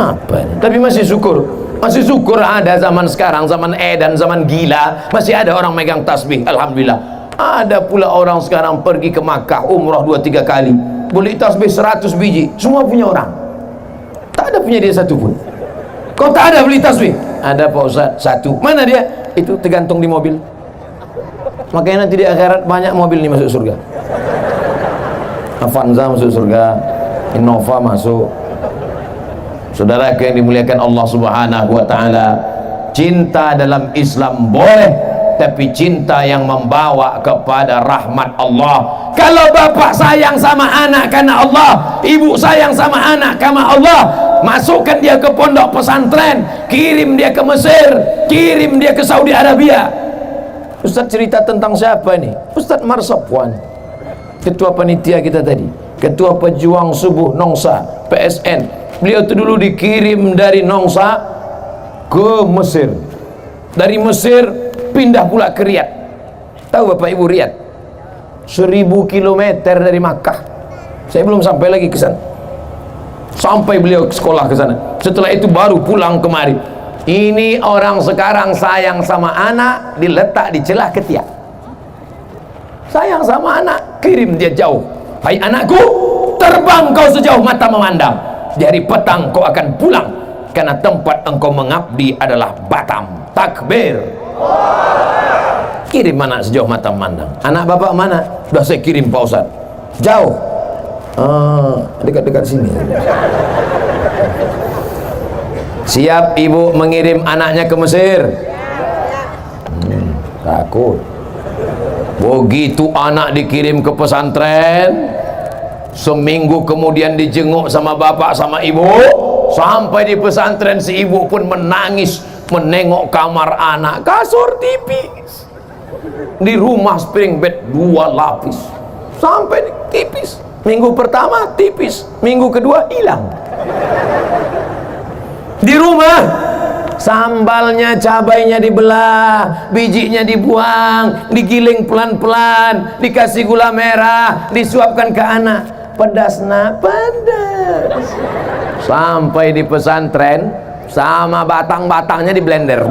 Apa ini? Tapi masih syukur ada zaman sekarang, zaman edan, zaman gila, masih ada orang megang tasbih. Alhamdulillah. Ada pula orang sekarang pergi ke Makkah umrah 2-3 kali, beli tasbih 100 biji, semua punya orang, tak ada punya dia satu pun. Kau tak ada beli tasbih? Ada Pak Ustaz, 1. Mana dia? Itu tergantung di mobil. Makanya nanti di akhirat banyak mobil nih masuk surga. Avanza masuk surga, Innova masuk. Saudara yang dimuliakan Allah Subhanahu wa taala, cinta dalam Islam boleh, tapi cinta yang membawa kepada rahmat Allah. Kalau bapak sayang sama anak karena Allah, ibu sayang sama anak karena Allah, masukkan dia ke pondok pesantren, kirim dia ke Mesir, kirim dia ke Saudi Arabia. Ustaz cerita tentang siapa ini? Ustaz Marsapwan, ketua panitia kita tadi, ketua pejuang subuh Nongsa PSN. Beliau itu dulu dikirim dari Nongsa ke Mesir, dari Mesir pindah pula ke Riyadh. Tahu Bapak Ibu Riyadh 1000 kilometer dari Makkah. Saya belum sampai lagi ke sana. Sampai beliau sekolah ke sana. Setelah itu baru pulang kemari. Ini orang sekarang sayang sama anak, diletak di celah ketiak. Sayang sama anak, kirim dia jauh. Hai anakku, terbang kau sejauh mata memandang. Di hari petang kau akan pulang, karena tempat engkau mengabdi adalah Batam. Takbir. Kirim anak sejauh mata memandang. Anak bapak mana? Sudah saya kirim Pak Ustaz. Jauh. Dekat-dekat sini. Siap ibu mengirim anaknya ke Mesir? Takut. Begitu anak dikirim ke pesantren, seminggu kemudian dijenguk sama bapak sama ibu. Sampai di pesantren si ibu pun menangis menengok kamar anak, kasur tipis, di rumah spring bed 2 lapis. Sampai tipis. Minggu pertama tipis, minggu kedua hilang. Di rumah sambalnya, cabainya dibelah, bijinya dibuang, digiling pelan-pelan, dikasih gula merah, disuapkan ke anak. Pedas nak, pedas. Sampai di pesantren sama batang-batangnya di blender.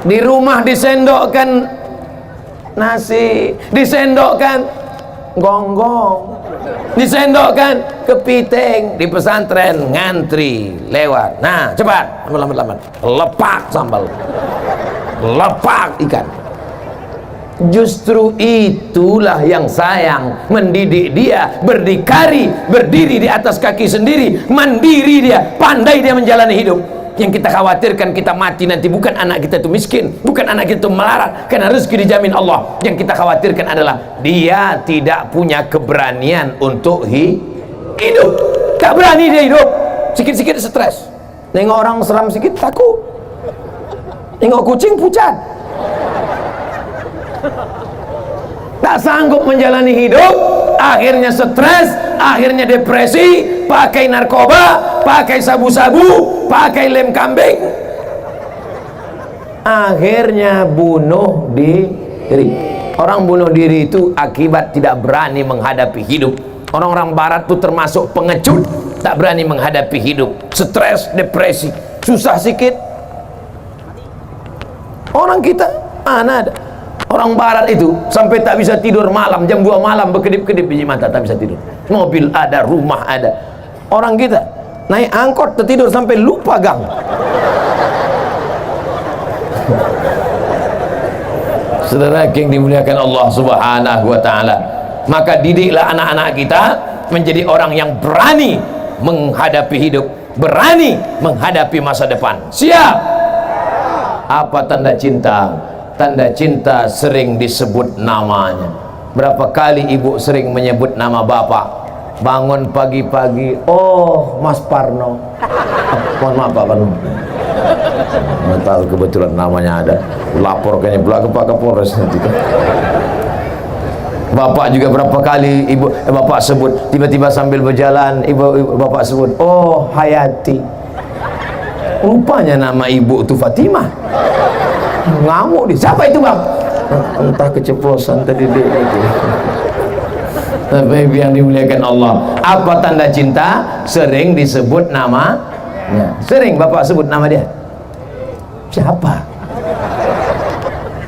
Di rumah disendokkan nasi, disendokkan gonggong, disendokkan kepiting. Di pesantren ngantri lewat. Nah, cepat, lambat-lambat, lepak sambal, lepak ikan. Justru itulah yang sayang, mendidik dia berdikari, berdiri di atas kaki sendiri, mandiri dia, pandai dia menjalani hidup. Yang kita khawatirkan kita mati nanti bukan anak kita itu miskin, bukan anak kita itu melarat, karena rezeki dijamin Allah. Yang kita khawatirkan adalah dia tidak punya keberanian untuk hidup. Tak berani dia hidup. Sikit-sikit stres. Nengok orang seram sikit takut. Nengok kucing pucat. Tak sanggup menjalani hidup, akhirnya stres, akhirnya depresi, pakai narkoba, pakai sabu-sabu, pakai lem kambing, akhirnya bunuh diri. Orang bunuh diri itu akibat tidak berani menghadapi hidup. Orang-orang barat itu termasuk pengecut, tak berani menghadapi hidup, stres, depresi, susah sikit. Orang kita mana ada. Orang barat itu sampai tak bisa tidur malam, jam 2 malam berkedip-kedip biji mata, tak bisa tidur. Mobil ada, rumah ada. Orang kita naik angkot tertidur sampai lupa gang. Saudara yang dimuliakan Allah Subhanahu wa taala, maka didiklah anak-anak kita menjadi orang yang berani menghadapi hidup, berani menghadapi masa depan. Siap. Apa tanda cinta? Tanda cinta sering disebut namanya. Berapa kali ibu sering menyebut nama bapak? Bangun pagi-pagi, oh Mas Parno. Mohon maaf Pak Parno. Nggak tahu kebetulan namanya ada. Laporkannya pula ke Pak Kapolres nanti. Bapak juga berapa kali bapak sebut, tiba-tiba sambil berjalan bapak sebut, oh Hayati. Rupanya nama ibu itu Fatimah. Ngamuk dia, siapa itu bang? Entah keceplosan tadi dia itu. Tapi yang dimuliakan Allah, apa tanda cinta? Sering disebut namanya. Sering bapak sebut nama dia. Siapa?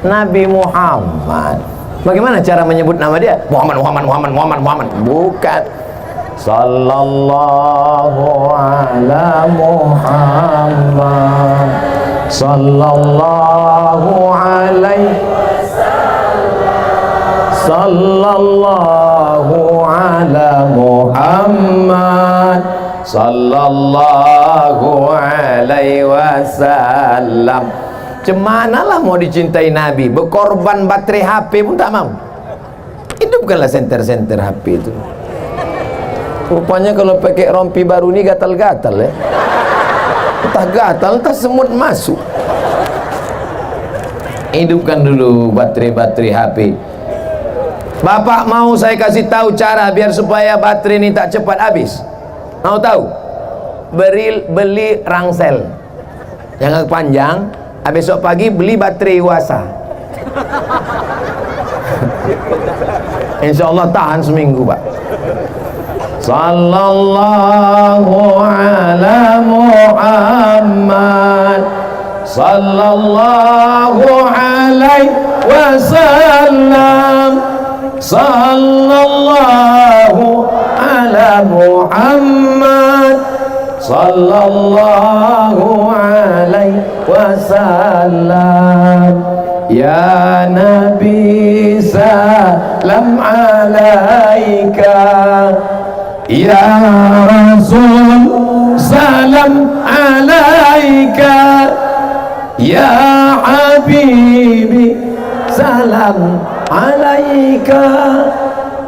Nabi Muhammad. Bagaimana cara menyebut nama dia? Muhammad. Bukan. Sallallahu ala Muhammad. Sallallahu alaihi sallallahu ala Muhammad sallallahu alaihi wasallam. Cemanalah mau dicintai Nabi, berkorban baterai HP pun tak mau. Itu bukanlah senter-senter HP itu. Rupanya kalau pakai rompi baru ini gatal-gatal ya. Entah gatal, entah semut masuk. Hidupkan dulu baterai-baterai HP. Bapak mau saya kasih tahu cara biar supaya baterai ini tak cepat habis. Mau tahu? Beli rangsel yang agak panjang. Besok pagi beli baterai Wasa. Insya Allah tahan seminggu Pak. Sallallahu ala Muhammad sallallahu alaihi wasallam. Sallallahu ala Muhammad sallallahu alaihi wasallam. Ya Nabi salam alaika, ya Rasul salam alaika, ya Habibi salam alaika,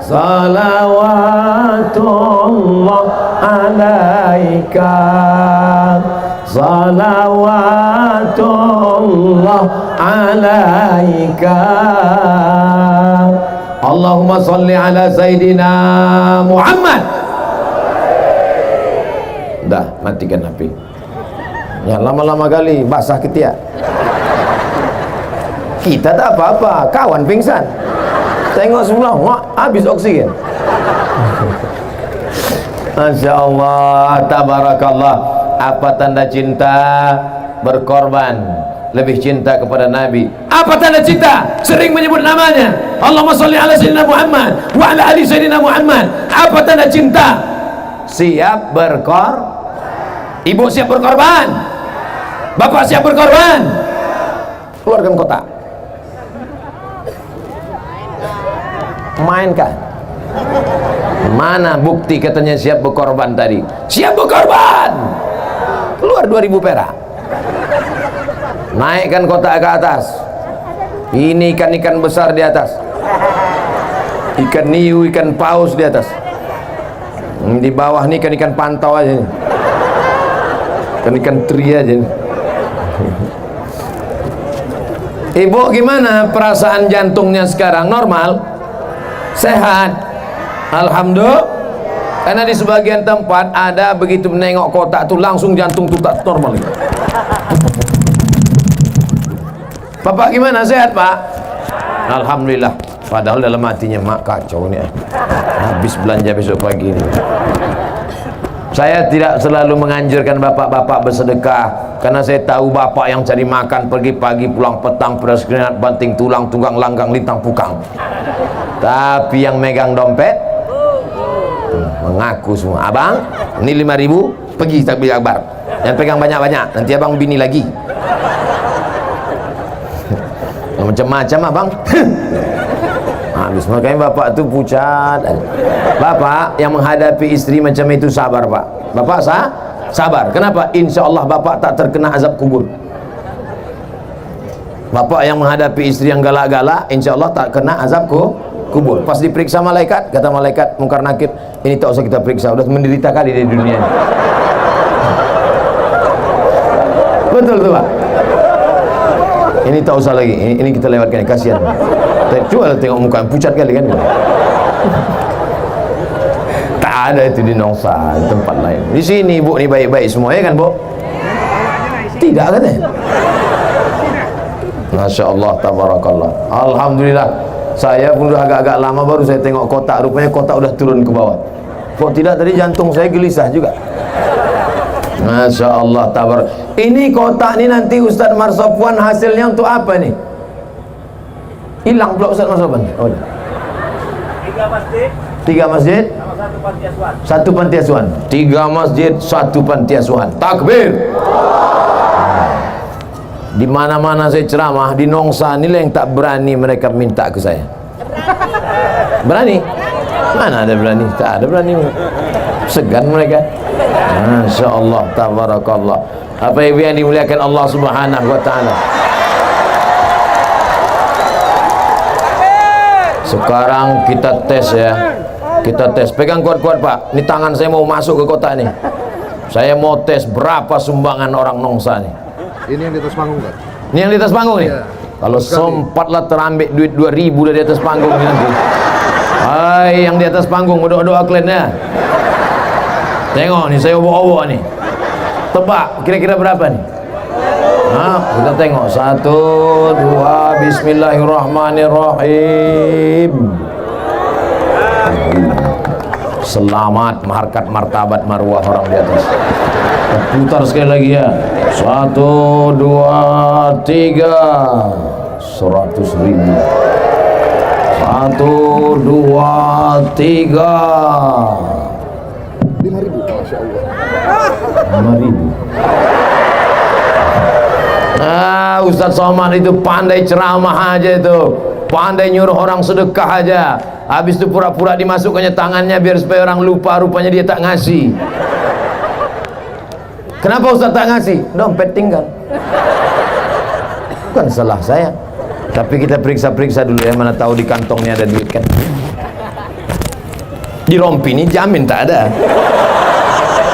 salawatullah alaika, salawatullah alaika. Allahumma salli ala Sayyidina Muhammad. Dah, matikan HP. Ya, lama-lama kali basah ketiak. Kita tak apa-apa, kawan pingsan. Tengok sebelah, wah, habis oksigen. Masya Allah, tabarakallah. Apa tanda cinta? Berkorban, lebih cinta kepada Nabi. Apa tanda cinta? Sering menyebut namanya. Allahumma sholli ala Sayyidina Muhammad wa ala ali Sayyidina Muhammad. Apa tanda cinta? Siap berkorban. Ibu siap berkorban, bapak siap berkorban. Keluarkan kotak. Mainkan. Mana bukti katanya siap berkorban tadi? Siap berkorban. Keluar 2000 perak. Naikkan kotak ke atas. Ini ikan-ikan besar di atas. Ikan niu, ikan paus di atas. Di bawah nih ikan-ikan pantau aja nih. Ikan teri aja nih. Ibu gimana perasaan jantungnya sekarang? Normal? Sehat? Alhamdulillah. Karena di sebagian tempat ada begitu menengok kotak tuh langsung jantung tuh tak normal. Bapak gimana? Sehat Pak? Alhamdulillah. Padahal dalam hatinya mak kacau nih. Habis belanja besok pagi ini. Saya tidak selalu menganjurkan bapak-bapak bersedekah, karena saya tahu bapak yang cari makan pergi pagi pulang petang, peras keringat banting tulang tunggang langgang lintang pukang. Tapi yang megang dompet mengaku semua, abang ini 5.000 pergi takbir akbar, jangan pegang banyak-banyak nanti abang bini lagi. Macam-macam abang. Habis, makanya bapak tuh pucat. Bapak yang menghadapi istri macam itu sabar Pak. Bapak sabar. Kenapa? Insya Allah bapak tak terkena azab kubur. Bapak yang menghadapi istri yang galak-galak, insya Allah tak kena azab kubur. Pas diperiksa malaikat, kata malaikat Mungkar Nakir, ini tak usah kita periksa, udah menderita kali di dunia ini. Betul tuh Pak. Ini tak usah lagi, ini kita lewatkan, kasihan. Coba tengok muka pucat kali kan. Tak ada itu di Nongsa, di tempat lain. Di sini Bu ni baik-baik semua ya kan Bu? Tidak katanya. Masya Allah, tabarakallah. Alhamdulillah. Saya pun dah agak-agak lama baru saya tengok kotak, rupanya kotak udah turun ke bawah. Kok tidak tadi jantung saya gelisah juga. Masya Allah, tabar. Ini kotak ni nanti Ustaz Marsopwan hasilnya untuk apa nih? Hilang pula Ustaz Marsopwan. Oh. 3 masjid. 3 masjid. Satu panti asuhan. 3 masjid, 1 panti asuhan. Takbir. Di mana-mana saya ceramah di Nongsa ni yang tak berani mereka minta ke saya. Berani? Mana ada berani? Tak ada berani. Segan mereka. Masya Allah, tabarakallah. Apa yang dimuliakan Allah Subhanahu wa ta'ala. Sekarang kita tes ya. Kita tes. Pegang kuat-kuat Pak. Ini tangan saya mau masuk ke kotak nih. Saya mau tes berapa sumbangan orang Nongsa nih.
Ini yang di atas panggung kan?
Ini yang di atas panggung nih?
Ya.
Kalau sempatlah terambil duit 2.000 dari atas panggung ini nanti. Hai yang di atas panggung, doa-doa kalian ya. Tengok nih, saya obok-obok nih. Tebak, kira-kira berapa nih? Nah, kita tengok. 1, 2, bismillahirrahmanirrahim. Selamat harkat martabat marwah orang di atas. Putar sekali lagi ya. 1, 2, 3. 100.000. 1, 2, 3.
5.000, Masya Allah.
5.000. Ustaz Somad itu pandai ceramah aja itu, pandai nyuruh orang sedekah aja. Habis itu pura-pura dimasukkannya tangannya biar supaya orang lupa, rupanya dia tak ngasih. Kenapa Ustaz tak ngasih? Dompet tinggal. Bukan salah saya, tapi kita periksa-periksa dulu ya, mana tahu di kantongnya ada duit kan. Di rompi ini jamin tak ada.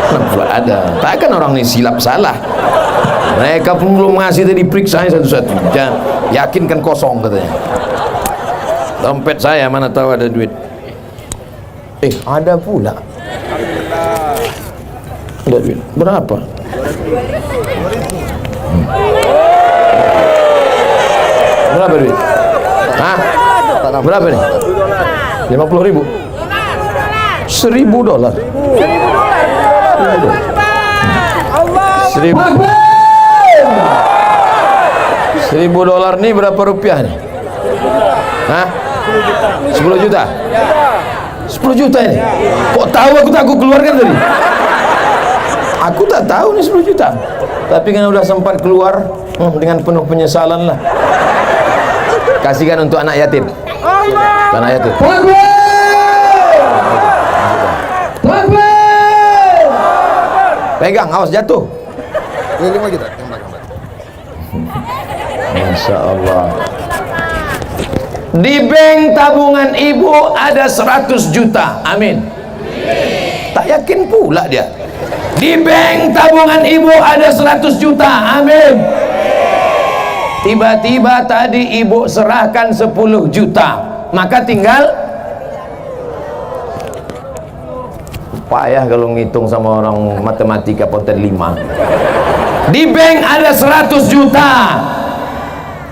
Kenapa ada? Takkan orang ini silap salah. Mereka pun belum ngasih, tadi periksa satu-satu. Jangan yakinkan kosong katanya. Dompet saya mana tahu ada duit. Ada pula. Ada duit. Berapa? Berapa duit? Hah? Berapa nih? 50.000. $1.000. $1.000 nih berapa rupiah nih? Hah? 10 juta? 10 juta ini? Kok tahu aku keluarkan tadi? Aku tak tahu nih 10 juta. Tapi kan udah sempat keluar dengan penuh penyesalan lah. Kasihkan untuk anak yatim. Anak yatim. Pegang, awas jatuh.
Keliling lagi tak? Yang belakang.
Masya Allah. Di bank tabungan ibu ada 100 juta. Amin. Tak yakin pula dia. Di bank tabungan ibu ada 100 juta. Amin. Tiba-tiba tadi ibu serahkan 10 juta. Maka tinggal, payah kalau ngitung sama orang matematika ponten 5. Di bank ada 100 juta.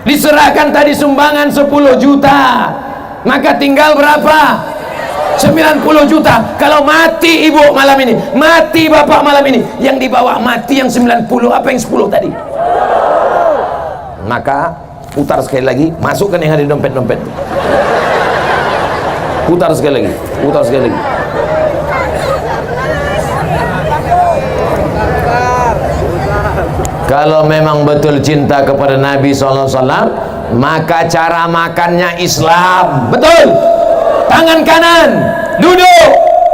Diserahkan tadi sumbangan 10 juta. Maka tinggal berapa? 90 juta. Kalau mati ibu malam ini, mati bapak malam ini, yang dibawa mati yang 90, apa yang 10 tadi? Maka putar sekali lagi, masukkan yang ada di dompet-dompet. Putar sekali lagi, putar sekali lagi. Kalau memang betul cinta kepada Nabi SAW, maka cara makannya Islam. Betul. Tangan kanan, duduk.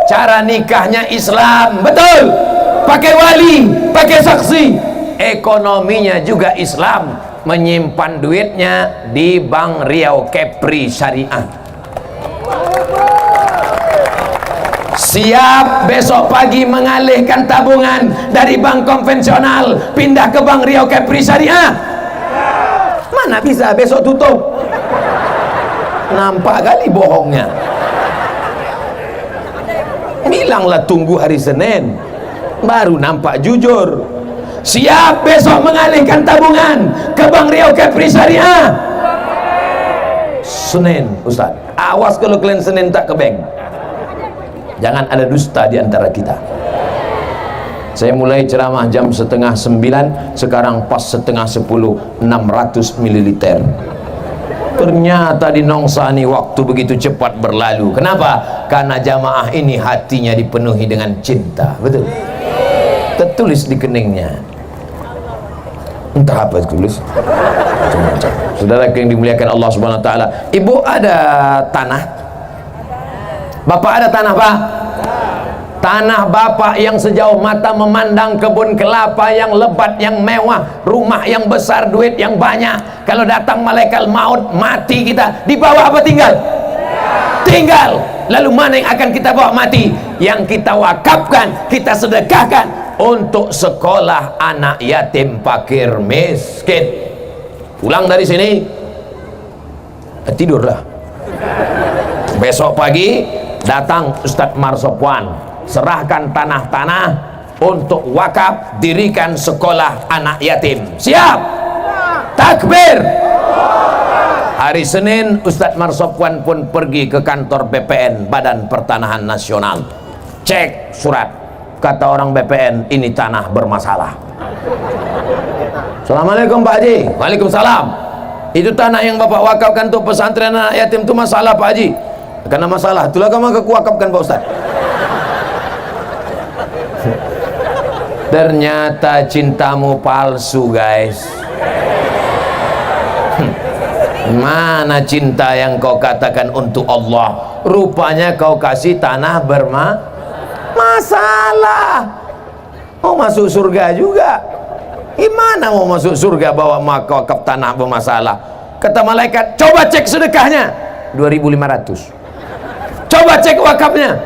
Cara nikahnya Islam. Betul. Pakai wali, pakai saksi. Ekonominya juga Islam. Menyimpan duitnya di Bank Riau Kepri Syariah. Siap besok pagi mengalihkan tabungan dari bank konvensional pindah ke Bank Riau Kepri Syariah? Mana bisa, besok tutup. Nampak kali bohongnya. Bilanglah tunggu hari Senin, baru nampak jujur. Siap besok mengalihkan tabungan ke Bank Riau Kepri Syariah? Senin, Ustaz. Awas kalau kalian Senin tak ke bank. Jangan ada dusta di antara kita. Saya mulai ceramah jam 8:30, sekarang pas 9:30, 600 ml. Ternyata di Nongsani waktu begitu cepat berlalu. Kenapa? Karena jamaah ini hatinya dipenuhi dengan cinta. Betul? Tertulis di keningnya. Entah apa tulis. Saudara yang dimuliakan Allah Subhanahu wa taala, ibu ada tanah? Bapak ada tanah, Pak? Tanah bapak yang sejauh mata memandang, kebun kelapa yang lebat, yang mewah, rumah yang besar, duit yang banyak. Kalau datang malaikat maut, mati kita, dibawa apa tinggal? Tinggal. Lalu mana yang akan kita bawa mati? Yang kita wakafkan, kita sedekahkan untuk sekolah anak yatim fakir miskin. Pulang dari sini, tidurlah. Besok pagi datang Ustadz Marsopwan, serahkan tanah-tanah untuk wakaf, dirikan sekolah anak yatim. Siap? Takbir. Hari Senin Ustadz Marsopwan pun pergi ke kantor BPN, Badan Pertanahan Nasional. Cek surat, kata orang BPN, ini tanah bermasalah. Assalamualaikum Pak Haji. Waalaikumsalam. Itu tanah yang bapak wakafkan untuk pesantren anak yatim itu masalah Pak Haji. Karena masalah itulah kamu kekuakafkan Pak Ustaz. Ternyata cintamu palsu, guys. Mana cinta yang kau katakan untuk Allah? Rupanya kau kasih tanah masalah. Mau masuk surga juga. Gimana mau masuk surga bawa wakaf tanah bermasalah? Kata malaikat, coba cek sedekahnya, 2.500. Coba cek wakafnya,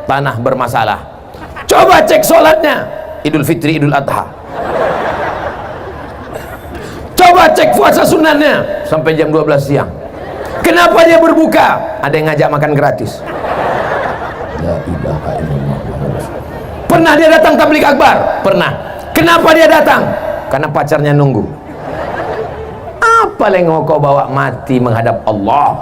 tanah bermasalah. Coba cek sholatnya, Idul Fitri, Idul Adha. Coba cek puasa sunatnya sampai jam 12 siang.
Kenapa dia berbuka? Ada yang ngajak makan gratis.
La ilaha illallah.
Pernah dia datang tabligh akbar? Pernah. Kenapa dia datang? Karena pacarnya nunggu. Apa yang kau bawa mati menghadap Allah?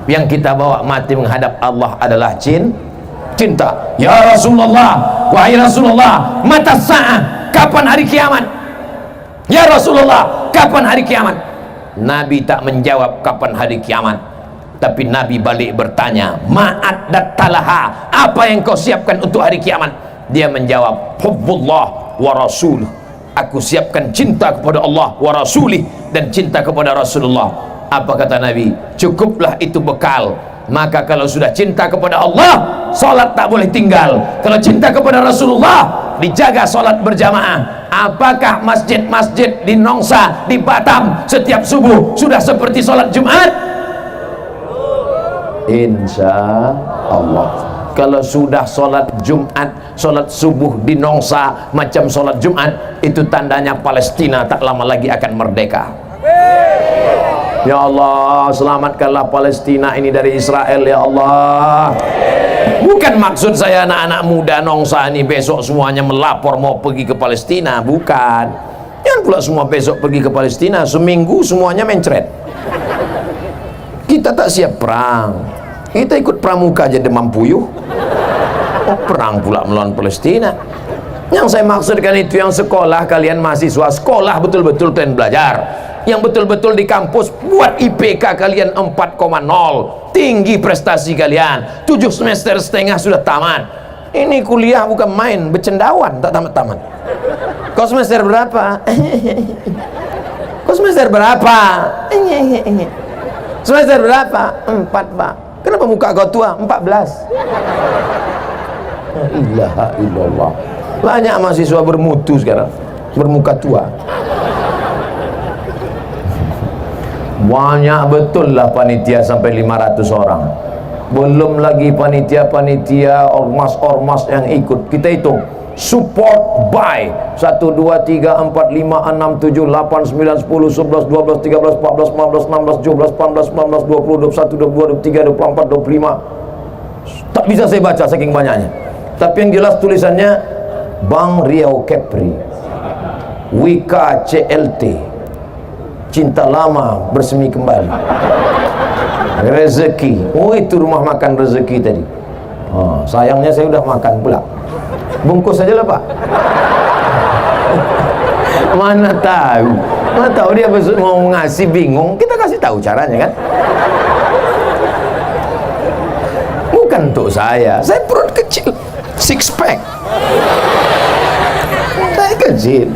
Yang kita bawa mati menghadap Allah adalah cinta. Ya Rasulullah, wahai Rasulullah, mata sa'ah, kapan hari kiamat? Ya Rasulullah, kapan hari kiamat? Nabi tak menjawab kapan hari kiamat, tapi Nabi balik bertanya, ma'ad dattalaha, apa yang kau siapkan untuk hari kiamat? Dia menjawab, hubbullah wa rasuluh, aku siapkan cinta kepada Allah wa rasulih, dan cinta kepada Rasulullah. Apa kata Nabi? Cukuplah itu bekal. Maka kalau sudah cinta kepada Allah, salat tak boleh tinggal. Kalau cinta kepada Rasulullah, dijaga salat berjamaah. Apakah masjid-masjid di Nongsa, di Batam setiap subuh sudah seperti salat Jumat? Insya Allah. Kalau sudah salat Jumat, salat subuh di Nongsa macam salat Jumat, itu tandanya Palestina tak lama lagi akan merdeka. Ya Allah, selamatkanlah Palestina ini dari Israel, ya Allah. Bukan maksud saya anak-anak muda Nongsa ini besok semuanya melapor mau pergi ke Palestina, bukan. Jangan pula semua besok pergi ke Palestina, seminggu semuanya mencret. Kita tak siap perang, kita ikut pramuka aja demam puyuh. Oh, perang pula melawan Palestina. Yang saya maksudkan itu yang sekolah, kalian mahasiswa sekolah betul-betul kalian belajar, yang betul-betul di kampus buat IPK kalian 4,0, tinggi prestasi kalian, 7 semester setengah sudah tamat. Ini kuliah bukan main, bercendawan tak tamat-tamat. Kau semester berapa? Kau semester berapa? Semester berapa? 4, Pak. Kenapa muka kau tua? 14. La ilaha illallah. Banyak mahasiswa bermutu sekarang, bermuka tua. Banyak betul lah panitia sampai 500 orang. Belum lagi panitia-panitia, ormas-ormas yang ikut. Kita hitung, support by 1, 2, 3, 4, 5, 6, 7, 8, 9, 10, 11, 12, 13, 14, 15, 16, 17, 18, 19, 20, 21, 22, 23, 24, 25. Tak bisa saya baca saking banyaknya. Tapi yang jelas tulisannya Bang Riau Kepri, Wika CLT, cinta lama bersemi kembali, rezeki. Oh, itu rumah makan rezeki tadi. Oh, sayangnya saya udah makan pula. Bungkus saja lah, Pak. Mana tahu dia mau ngasih bingung, kita kasih tahu caranya kan. Bukan untuk saya perut kecil, six pack. Saya kecil,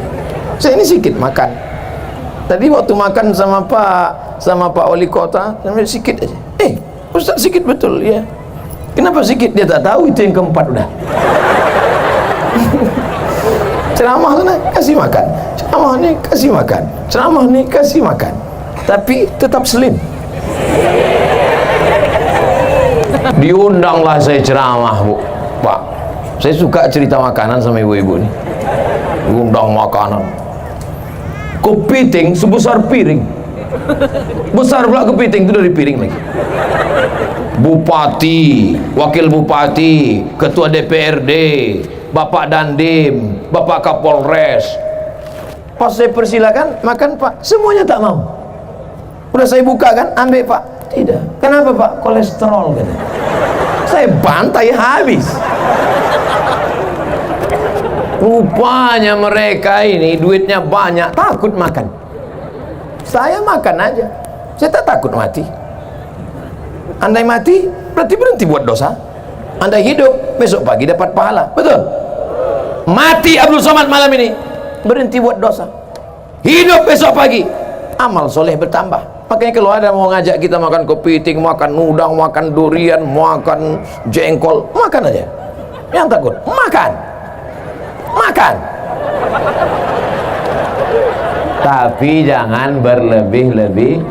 saya ini sedikit makan. Tadi waktu makan sama Pak Wali Kota, sampai sedikit aja. Ustaz sedikit betul ya. Kenapa sedikit? Dia tak tahu itu yang keempat udah. Ceramah sana kasih makan, ceramah nih kasih makan, ceramah nih kasih makan, tapi tetap slim. Diundanglah saya ceramah, Bu, Pak. Saya suka cerita makanan sama ibu-ibu nih. Undang makanan, kepiting sebesar piring, besar pula kepiting itu dari piring lagi. Bupati, wakil bupati, ketua DPRD, Bapak Dandim, Bapak Kapolres. Pas saya persilakan makan, Pak, semuanya tak mau. Udah saya buka kan, ambil, Pak. Tidak. Kenapa, Pak? Kolesterol katanya. Saya bantai habis. Rupanya mereka ini duitnya banyak, takut makan. Saya makan aja, saya tak takut mati. Andai mati, berarti berhenti buat dosa. Andai hidup, besok pagi dapat pahala. Betul? Mati Abdul Somad malam ini, berhenti buat dosa. Hidup besok pagi, amal soleh bertambah. Makanya kalau ada mau ngajak kita makan kepiting, makan udang, makan durian, makan jengkol, makan aja. Yang takut, makan. Tapi jangan berlebih-lebihan.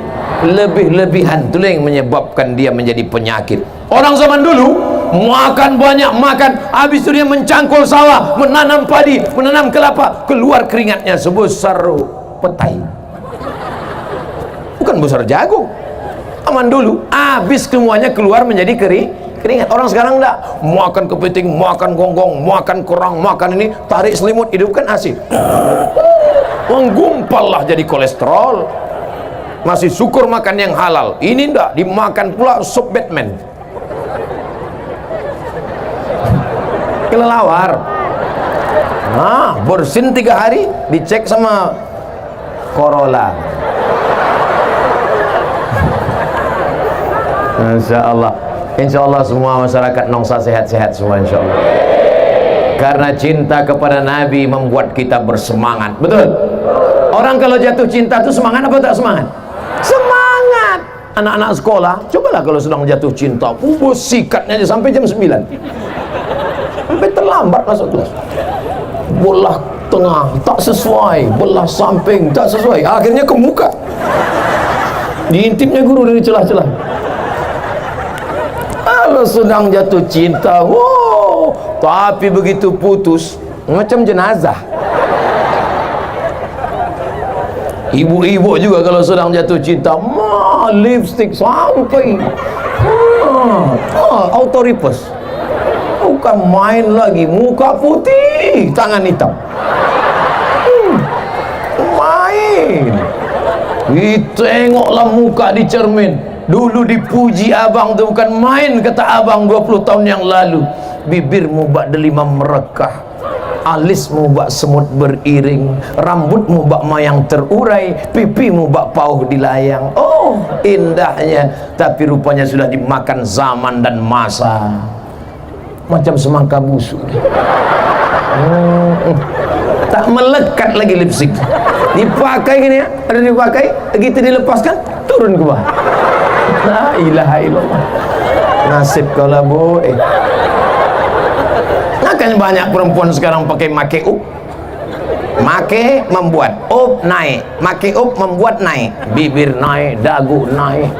Itu yang menyebabkan dia menjadi penyakit. Orang zaman dulu makan banyak, makan habis itu dia mencangkul sawah, menanam padi, menanam kelapa, keluar keringatnya sebesar petai, bukan besar jagung. Zaman dulu habis semuanya keluar menjadi keringat. Orang sekarang enggak, makan kepiting, makan gonggong, makan kerang, makan ini, tarik selimut, hidupkan AC. Menggumpal lah jadi kolesterol. Masih syukur makan yang halal. Ini enggak, dimakan pula sup Batman. Kelelawar. Nah, bersin 3 hari, dicek sama Corolla. Insya Allah semua masyarakat Nongsa sehat-sehat semua, insya Allah. Karena cinta kepada Nabi membuat kita bersemangat. Betul? Orang kalau jatuh cinta itu semangat apa tak semangat? Semangat. Anak-anak sekolah, cobalah kalau sedang jatuh cinta, sikatnya aja sampai jam 9, sampai terlambat masuk kelas. Belah tengah tak sesuai, belah samping tak sesuai, akhirnya ke muka. Diintipnya guru dari celah-celah. Kalau sedang jatuh cinta, wow, tapi begitu putus macam jenazah. Ibu-ibu juga kalau sedang jatuh cinta, lipstick sampai autoripes, bukan main lagi, muka putih, tangan hitam, main. Tengoklah muka di cermin. Dulu dipuji abang tu bukan main, kata abang 20 tahun yang lalu. Bibirmu bak delima merekah, alismu bak semut beriring, rambutmu bak mayang terurai, pipimu bak pauh dilayang. Oh, indahnya, tapi rupanya sudah dimakan zaman dan masa. Macam semangka busuk. Tak melekat lagi lipstick. Dipakai gini ya, ada dipakai, begitu dilepaskan turun ke bawah. La ilaha illallah. Nasib kau lah bu. Kan banyak perempuan sekarang pakai make up. Make membuat up naik, make up membuat naik, bibir naik, dagu naik,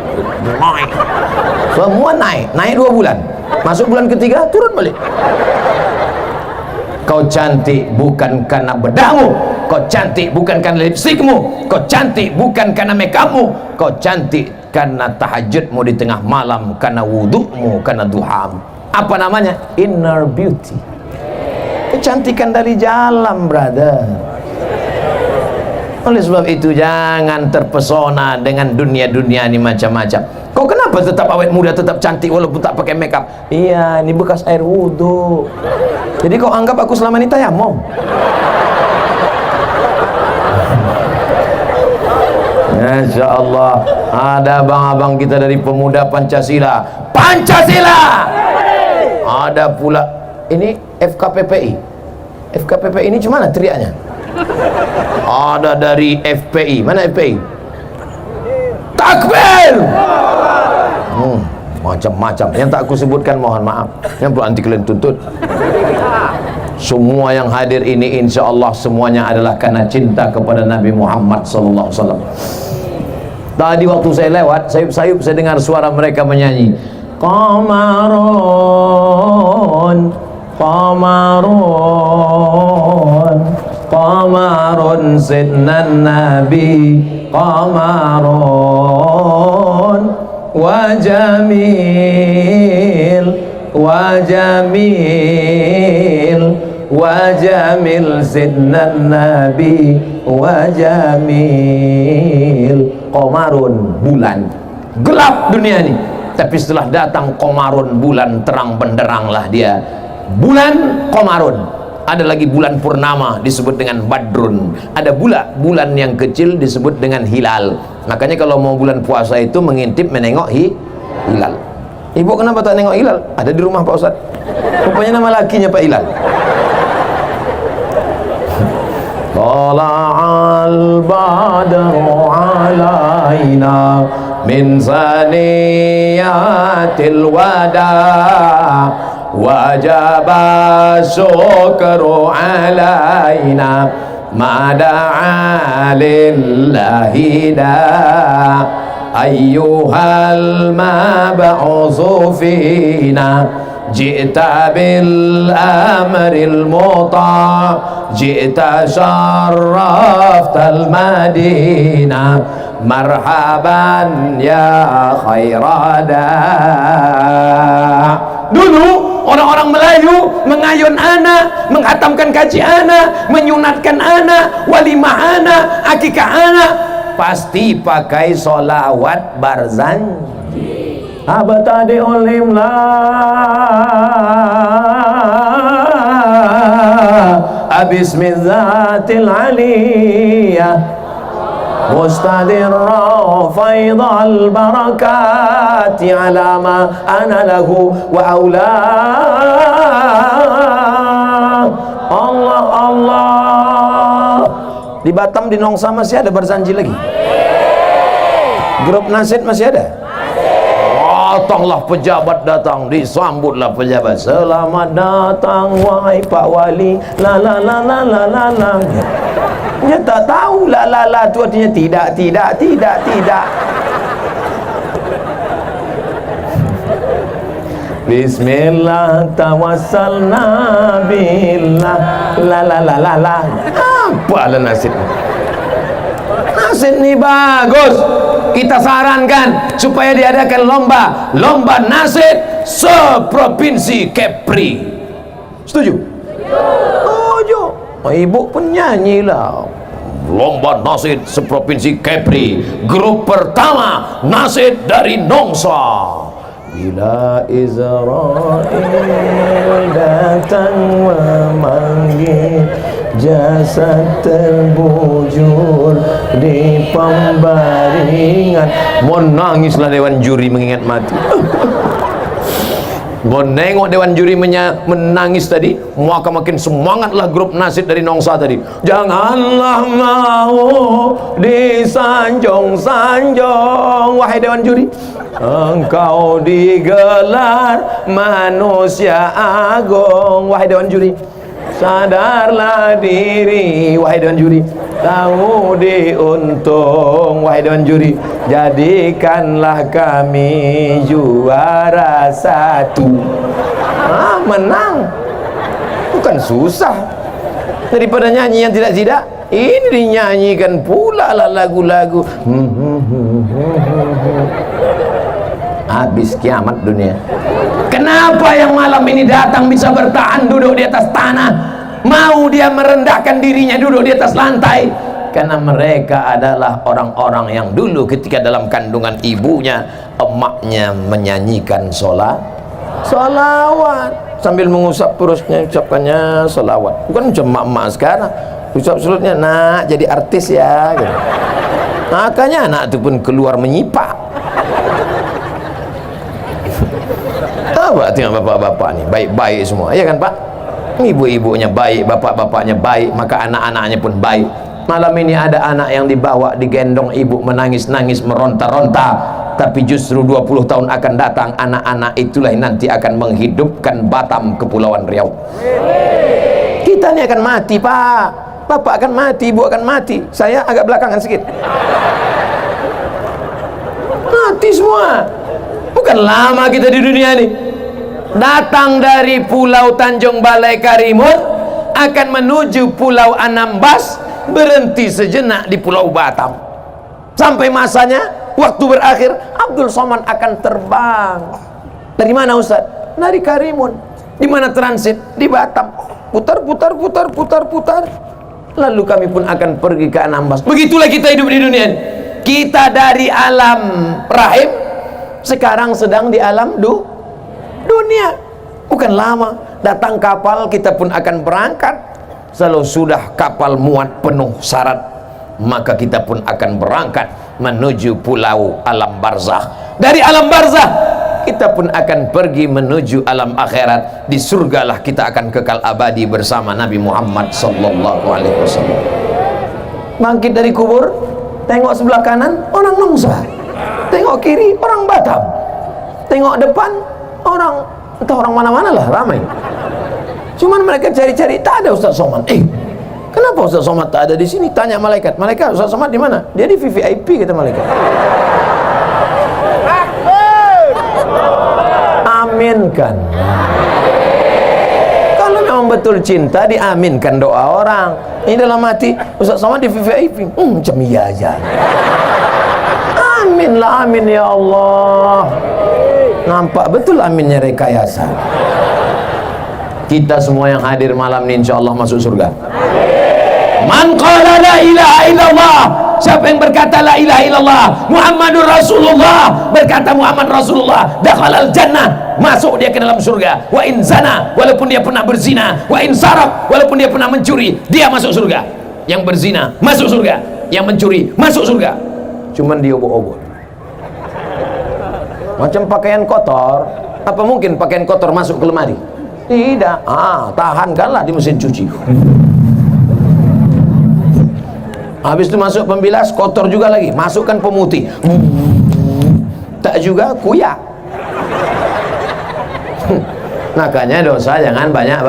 semua naik 2 bulan. Masuk bulan ketiga turun balik. Kau cantik bukan karena bedahmu, kau cantik bukan karena lipstikmu, kau cantik bukan karena makeupmu, kau cantik karena tahajudmu di tengah malam, karena wudukmu, karena duhamu. Apa namanya? Inner beauty. Kecantikan dari dalam, brother. Oleh sebab itu jangan terpesona dengan dunia-dunia ini macam-macam. Kau kenapa tetap awet muda, tetap cantik walaupun tak pakai makeup? Iya, ini bekas air wudhu. Jadi kau anggap aku selama ini tayamum? Insya Allah ada abang-abang kita dari pemuda Pancasila. Ada pula ini FKPPI. FKPPI ini cuma mana teriaknya? Ada dari FPI. Mana FPI? Takbir! Macam-macam. Yang tak aku sebutkan mohon maaf. Yang perlu nanti kalian tuntut. Semua yang hadir ini insya Allah semuanya adalah karena cinta kepada Nabi Muhammad SAW. Tadi waktu saya lewat, sayup-sayup saya dengar suara mereka menyanyi. Qamarun, Qamarun, Qamarun sidnan Nabi, Qamarun, wa jamil, wa jamil, wa jamil sidnan Nabi, wa jamil. Qamarun, bulan gelap dunia ini, tapi setelah datang Qamarun, bulan terang benderanglah dia. Bulan Qamarun. Ada lagi bulan purnama disebut dengan Badrun. Ada pula bulan yang kecil disebut dengan Hilal. Makanya kalau mau bulan puasa itu mengintip menengok hilal. Ibu kenapa tak nengok hilal? Ada di rumah Pak Ustaz. Rupanya nama lakinya Pak Hilal. Tala'al badru alaina min saniyatil wada wajaba syukru alaina ma da'a lillahi da ayyuhal mab'usu fina ji'ta bil amril muta' ji'ta syarraftal madina marhaban ya khairada. Dulu orang-orang Melayu mengayun anak, menghatamkan kaji anak, menyunatkan anak, walimah anak, akikah anak, pasti pakai solawat barzanji. Abtadi ulimla abismizatil aliyah mustadirra faidal barakati ala ma ana lahu wa aula. Allah Allah. Di Batam, di Nongsa masih ada barzanji lagi? Grup Nasid masih ada? Datanglah pejabat, datang, disambutlah pejabat, selamat datang wahai Pak Wali, la la la la la la la. Dia tak tahu la la la tu artinya tidak, tidak, tidak, tidak. Bismillah tawassalna billah, la la la la la. Apalah nasib. Nasib ni bagus. Kita sarankan supaya diadakan lomba nasib seprovinsi Kepri. Setuju? Setuju. Ibu pun nyanyilah. Lomba nasib seprovinsi Kepri. Grup pertama nasib dari Nongsa. Bila Israel datang memanggil, jasad terbujur di pembaringan. Mau nangislah dewan juri mengingat mati. Mau nengok dewan juri menangis tadi, maka makin semangatlah grup nasib dari Nongsa tadi. Janganlah mau disanjung-sanjung, wahai dewan juri, engkau digelar manusia agung. Wahai dewan juri, sadarlah diri, wahai dewan juri, tahu diuntung, wahai dewan juri, jadikanlah kami juara satu. Menang bukan susah. Daripada nyanyi yang tidak-tidak, ini dinyanyikan pula lah lagu-lagu. Habis kiamat dunia. Kenapa yang malam ini datang bisa bertahan duduk di atas tanah, mau dia merendahkan dirinya duduk di atas lantai? Karena mereka adalah orang-orang yang dulu ketika dalam kandungan ibunya, emaknya menyanyikan solawat sambil mengusap perutnya, ucapkannya solawat. Bukan macam emak-emak sekarang ucap surutnya, nak jadi artis ya gitu. Makanya anak itu pun keluar menyipak. Apa tengok bapak-bapak ni baik-baik semua, ya kan Pak? Ibu-ibunya baik, bapak-bapaknya baik, maka anak-anaknya pun baik. Malam ini ada anak yang dibawa, digendong ibu, menangis-nangis, meronta-ronta, tapi justru 20 tahun akan datang, anak-anak itulah yang nanti akan menghidupkan Batam, Kepulauan Riau. Kita ni akan mati Pak, bapak akan mati, ibu akan mati, saya agak belakangan sedikit. Mati semua. Bukan lama kita di dunia ini. Datang dari Pulau Tanjung Balai Karimun akan menuju Pulau Anambas, berhenti sejenak di Pulau Batam. Sampai masanya, waktu berakhir, Abdul Somad akan terbang. Dari mana Ustaz? Dari Karimun. Di mana transit? Di Batam. Putar. Lalu kami pun akan pergi ke Anambas. Begitulah kita hidup di dunia ini. Kita dari alam rahim, sekarang sedang di alam dunia. Bukan lama, datang kapal, kita pun akan berangkat. Kalau sudah kapal muat penuh syarat, maka kita pun akan berangkat menuju pulau alam barzakh. Dari alam barzakh kita pun akan pergi menuju alam akhirat. Di surgalah kita akan kekal abadi bersama Nabi Muhammad sallallahu alaihi wasallam. Bangkit dari kubur, tengok sebelah kanan orang Nongsa, tengok kiri orang Batam, tengok depan orang, entah orang mana-mana lah, ramai. Cuman mereka cari-cari, tak ada Ustaz Somad. Kenapa Ustaz Somad tak ada di sini? Tanya malaikat. Malaikat, Ustaz Somad di mana? Dia di VVIP, kata malaikat. Aminkan. Kalau memang betul cinta, diaminkan doa orang. Ini dalam hati, Ustaz Somad di VVIP. Macam iya aja. Amin lah, amin ya Allah. Nampak betul aminnya rekayasa. Kita semua yang hadir malam ini insya Allah masuk surga. Man qala la ilaha illallah, siapa yang berkata la ilaha illallah Muhammadur Rasulullah, berkata Muhammad Rasulullah, dakhalal jannah, masuk dia ke dalam surga. Wa in zana, walaupun dia pernah berzina. Wa in sarak, walaupun dia pernah mencuri, dia masuk surga. Yang berzina masuk surga, yang mencuri masuk surga. Cuman dia obok-obok. Macam pakaian kotor, apa mungkin pakaian kotor masuk ke lemari? Tidak. Tahankanlah di mesin cuci. Habis itu masuk pembilas, kotor juga lagi, masukkan pemutih. Tak juga kuyak. Makanya dosa jangan banyak,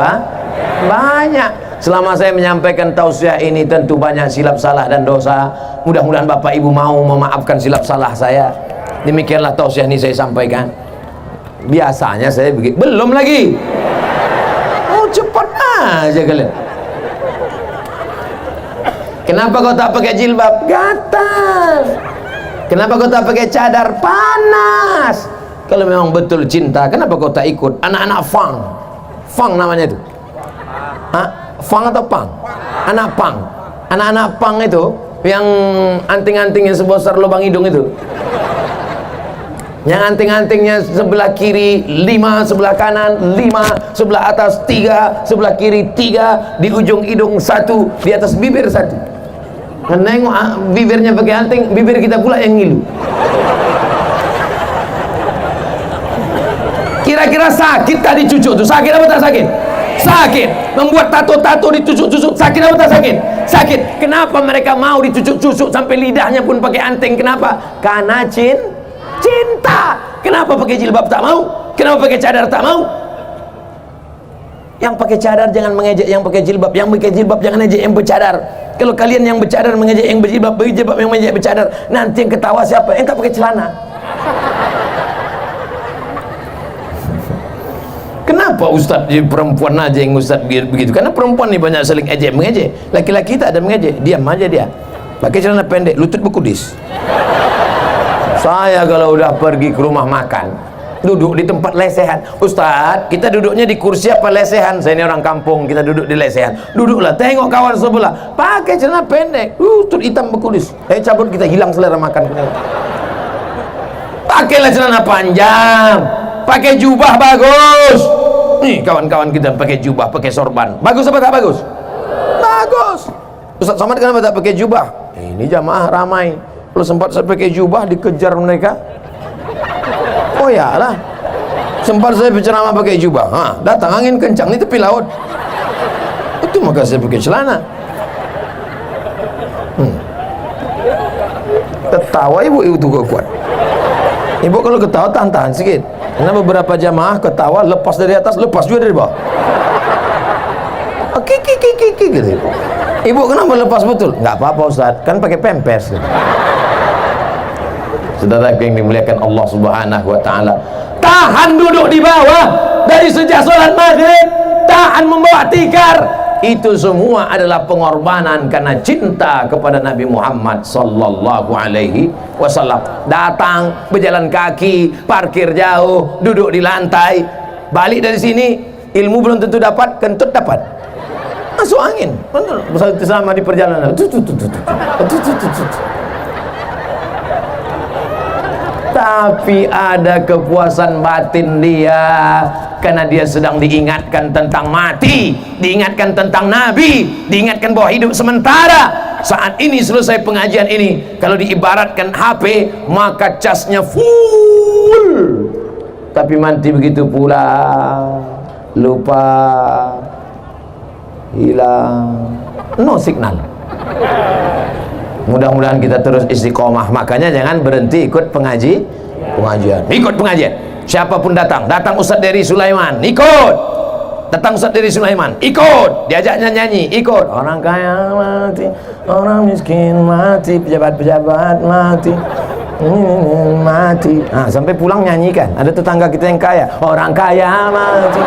banyak. Selama saya menyampaikan tausiah ini tentu banyak silap salah dan dosa. Mudah-mudahan Bapak Ibu mau memaafkan silap salah saya. Demikianlah tausiah ini saya sampaikan. Biasanya saya begitu. Belum lagi. Oh, cepat aja kalian. Kenapa kau tak pakai jilbab? Gatal. Kenapa kau tak pakai cadar? Panas. Kalau memang betul cinta, kenapa kau tak ikut anak-anak fang? Fang namanya itu. Fang atau pang? Anak pang. Anak-anak pang itu yang anting-anting yang sebesar lubang hidung itu. Yang anting-antingnya sebelah kiri 5, sebelah kanan 5, sebelah atas 3, sebelah kiri 3, di ujung hidung 1, di atas bibir 1. Nengok bibirnya pakai anting, bibir kita pula yang ngilu. Kira-kira sakit tadi cucuk tuh? Sakit apa tak sakit? Sakit. Membuat tato-tato ditusuk-tusuk, sakit apa tak sakit? Sakit. Kenapa mereka mau ditusuk-tusuk sampai lidahnya pun pakai anting? Kenapa? Karena cinta. Kenapa pakai jilbab tak mau? Kenapa pakai cadar tak mau? Yang pakai cadar jangan mengejek yang pakai jilbab, yang pakai jilbab jangan ejek yang bercadar. Kalau kalian yang bercadar mengejek yang berjilbab, berjilbab yang mengejek bercadar, nanti yang ketawa siapa? Yang tak pakai celana. Kenapa ustaz perempuan aja yang ustaz begitu? Karena perempuan ni banyak saling ejek mengejek. Laki-laki tak ada mengejek, diam aja dia. Pakai celana pendek, lutut berkudis. Saya kalau udah pergi ke rumah makan, duduk di tempat lesehan. Ustaz, kita duduknya di kursi apa lesehan? Saya ini orang kampung, kita duduk di lesehan. Duduklah, tengok kawan sebelah pakai celana pendek, lutut hitam berkudis. Cabut, kita hilang selera makan kita. Pakailah celana panjang, pakai jubah bagus. Nih kawan-kawan kita pakai jubah, pakai sorban. Bagus apa tak bagus? Bagus. Ustaz Somad kenapa tak pakai jubah? Ini jamaah ramai. Kalau sempat saya pakai jubah dikejar mereka. Oh ya lah. Sempat saya berceramah pakai jubah. Datang angin kencang di tepi laut. Itu maka saya pakai celana. Ketawa ibu itu kuat. Ibu kalau ketawa tahan-tahan sedikit. Karena beberapa jamaah ketawa lepas dari atas, lepas juga dari bawah. Kiki gitu. Ibu kenapa lepas betul? Enggak apa-apa Ustaz, kan pakai pampers. Saudara yang dimuliakan Allah Subhanahu wa taala, tahan duduk di bawah dari sejak salat maghrib, tahan membawa tikar. Itu semua adalah pengorbanan karena cinta kepada Nabi Muhammad sallallahu alaihi wasallam. Datang berjalan kaki, parkir jauh, duduk di lantai. Balik dari sini, ilmu belum tentu dapat, kentut dapat. Masuk angin. Betul. Selama di perjalanan. Tapi ada kepuasan batin dia karena dia sedang diingatkan tentang mati, diingatkan tentang Nabi, diingatkan bahwa hidup sementara. Saat ini selesai pengajian ini, kalau diibaratkan HP, maka casnya full, tapi mati begitu pula, lupa, hilang, no signal. Mudah-mudahan kita terus istiqomah. Makanya jangan berhenti ikut pengajian. Ikut pengajian. Siapapun datang Ustaz dari Sulaiman, ikut. Datang Ustaz dari Sulaiman, ikut. Diajaknya nyanyi, ikut. Orang kaya mati, orang miskin mati, pejabat-pejabat mati, mati. Sampai pulang nyanyikan. Ada tetangga kita yang kaya, orang kaya mati.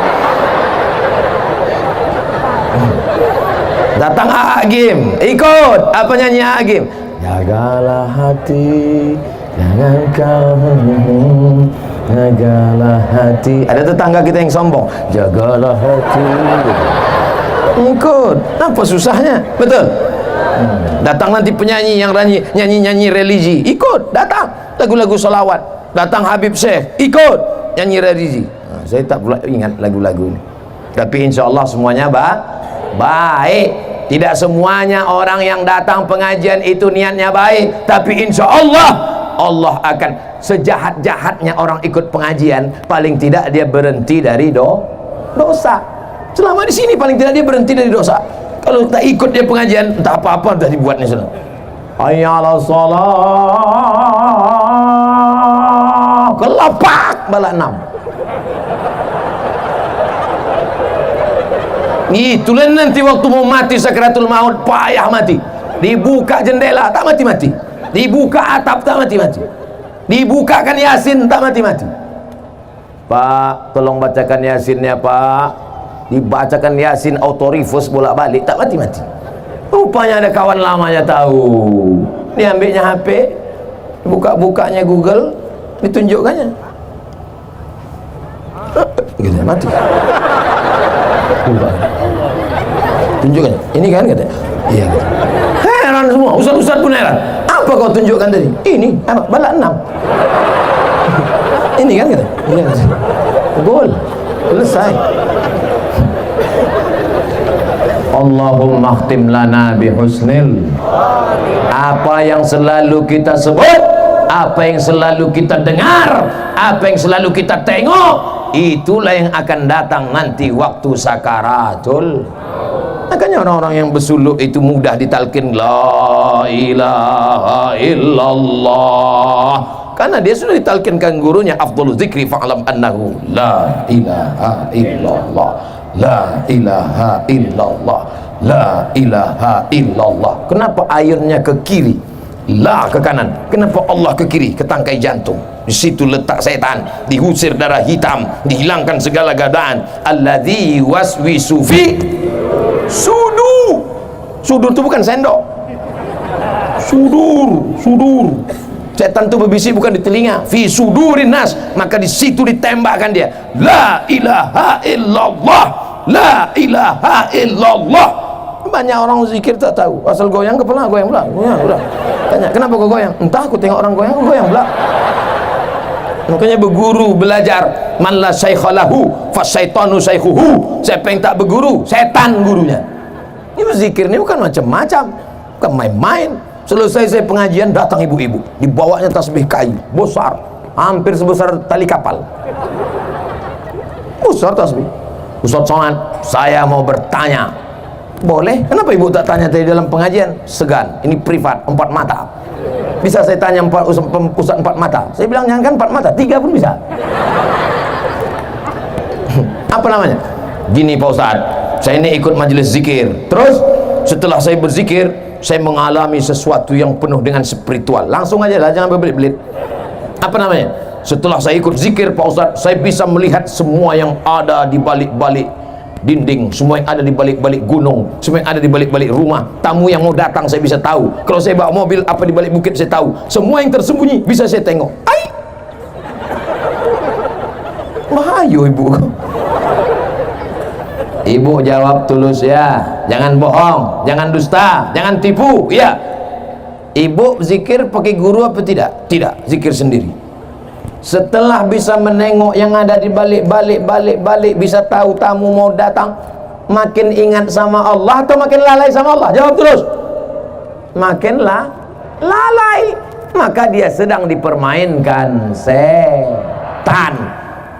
Datang Agim, ikut. Apa nyanyi Agim? Jagalah hati jangan kau jagalah hati. Ada tetangga kita yang sombong, jagalah hati. Ikut, apa susahnya? Betul. Datang nanti penyanyi yang nyanyi religi, ikut, datang. Lagu-lagu salawat, datang Habib Syekh, ikut nyanyi religi. Saya tak pula ingat lagu-lagu ini, tapi insya Allah semuanya baik. Tidak semuanya orang yang datang pengajian itu niatnya baik, tapi insya Allah Allah akan, sejahat-jahatnya orang ikut pengajian, paling tidak dia berhenti dari dosa. Selama di sini paling tidak dia berhenti dari dosa. Kalau tak ikut dia pengajian, entah apa-apa dah dibuatnya sana. Hayya 'alas shalah, kelapak bala 6. Itulah nanti waktu mau mati sakratul maut, payah mati. Dibuka jendela tak mati-mati, dibuka atap tak mati-mati, dibukakan Yasin tak mati-mati. Pak, tolong bacakan Yasinnya Pak. Dibacakan Yasin autorifus bolak-balik tak mati-mati. Rupanya ada kawan lamanya tahu. Dia ambilnya HP, buka-bukanya Google, ditunjukkannya. Gitu, mati. Tunjukkan, ini kan kata, iya gitu. Heran semua, ustaz-ustaz pun heran. Apa kau tunjukkan tadi? Ini apa? Balak 6. Ini kan kata, iya kata. Gol, selesai. Allahumma khtim lana bihusnil. Apa yang selalu kita sebut, apa yang selalu kita dengar, apa yang selalu kita tengok, itulah yang akan datang nanti waktu sakaratul. Makanya orang-orang yang bersuluk itu mudah ditalkin la ilaha illallah, karena dia sudah ditalkinkan gurunya, afdhalul zikri fa'lam annahu la ilaha illallah, la ilaha illallah, la ilaha illallah. Kenapa airnya ke kiri, la ke kanan? Kenapa Allah ke kiri, ke tangkai jantung? Di situ letak setan, diusir darah hitam, dihilangkan segala godaan. Alladzi waswisu fi sudur. Sudur itu bukan sendok. Sudur. Setan itu berbisik bukan di telinga. Fi sudurin nas, maka di situ ditembakkan dia. La ilaha illallah, la ilaha illallah. Banyak orang zikir tak tahu, asal goyang kepala, goyang pula. Ya, udah. Tanya, kenapa kau goyang? Entah, aku tengok orang goyang, aku goyang pula. Makanya berguru, belajar. Man la syaikha lahu fasyaitanu syaikhuhu. Siapa yang tak berguru, setan gurunya. Ini berzikir ini bukan macam-macam, bukan main-main. Selesai saya pengajian, datang ibu-ibu, dibawanya tasbih kayu besar, hampir sebesar tali kapal, besar tasbih. Ustaz Somad, saya mau bertanya. Boleh? Kenapa ibu tak tanya tadi dalam pengajian? Segan, ini privat, 4 mata. Bisa saya tanya Ustaz 4 mata? Saya bilang jangan kan 4 mata, 3 pun bisa. Apa namanya? Gini Pak Ustaz, saya ini ikut majelis zikir. Terus setelah saya berzikir, saya mengalami sesuatu yang penuh dengan spiritual. Langsung aja lah, jangan berbelit-belit. Apa namanya? Setelah saya ikut zikir Pak Ustaz, saya bisa melihat semua yang ada di balik-balik dinding, semua yang ada di balik-balik gunung, semua yang ada di balik-balik rumah. Tamu yang mau datang saya bisa tahu. Kalau saya bawa mobil apa di balik bukit saya tahu. Semua yang tersembunyi bisa saya tengok. Ai, mahayu ibu. Ibu jawab tulus ya, jangan bohong, jangan dusta, jangan tipu ya. Ibu zikir pakai guru apa tidak? Tidak, zikir sendiri. Setelah bisa menengok yang ada di balik, bisa tahu tamu mau datang, makin ingat sama Allah atau makin lalai sama Allah? Jawab terus. Makin lalai, maka dia sedang dipermainkan setan.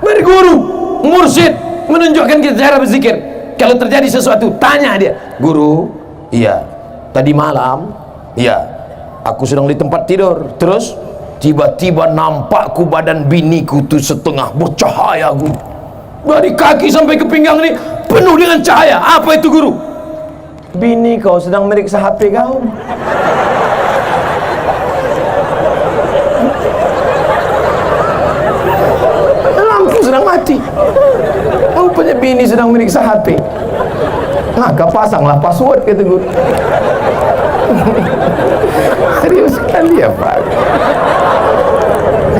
Berguru, mursyid menunjukkan kita cara berzikir. Kalau terjadi sesuatu, tanya dia, guru, iya, tadi malam, iya, aku sedang di tempat tidur, terus tiba-tiba nampakku badan biniku tuh setengah bercahaya guru, dari kaki sampai ke pinggang ini penuh dengan cahaya. Apa itu guru? Bini kau sedang meriksa HP kau. Lampu sedang mati, rupanya bini sedang meriksa HP. Maka pasanglah password, kata guru. Serius sekali ya Pak.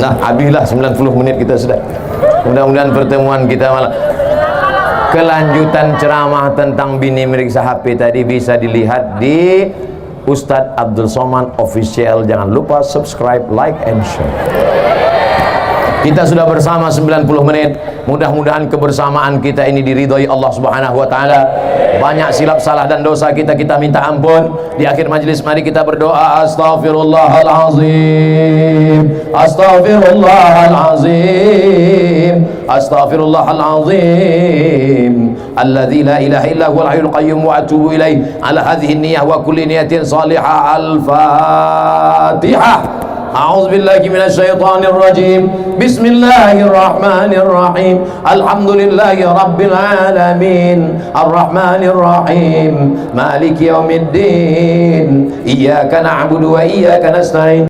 Nah, habislah 90 menit kita sudah. Mudah-mudahan pertemuan kita malam kelanjutan ceramah tentang bini meriksa HP tadi bisa dilihat di Ustadz Abdul Somad Official. Jangan lupa subscribe, like, and share. Kita sudah bersama 90 menit. Mudah-mudahan kebersamaan kita ini diridhoi Allah Subhanahu wa taala. Banyak silap salah dan dosa kita minta ampun. Di akhir majelis mari kita berdoa. Astaghfirullahalazim. Astaghfirullahalazim. Astaghfirullahalazim. Alladzi la ilaha illa huwal hayyul qayyum wa atubu ilaih. Ala hadhihi niyyah wa kulli niyatin salihah. Al-Fatihah. أعوذ بالله من الشيطان الرجيم بسم الله الرحمن الرحيم الحمد لله رب العالمين الرحمن الرحيم مالك يوم الدين إياك نعبد وإياك نستعين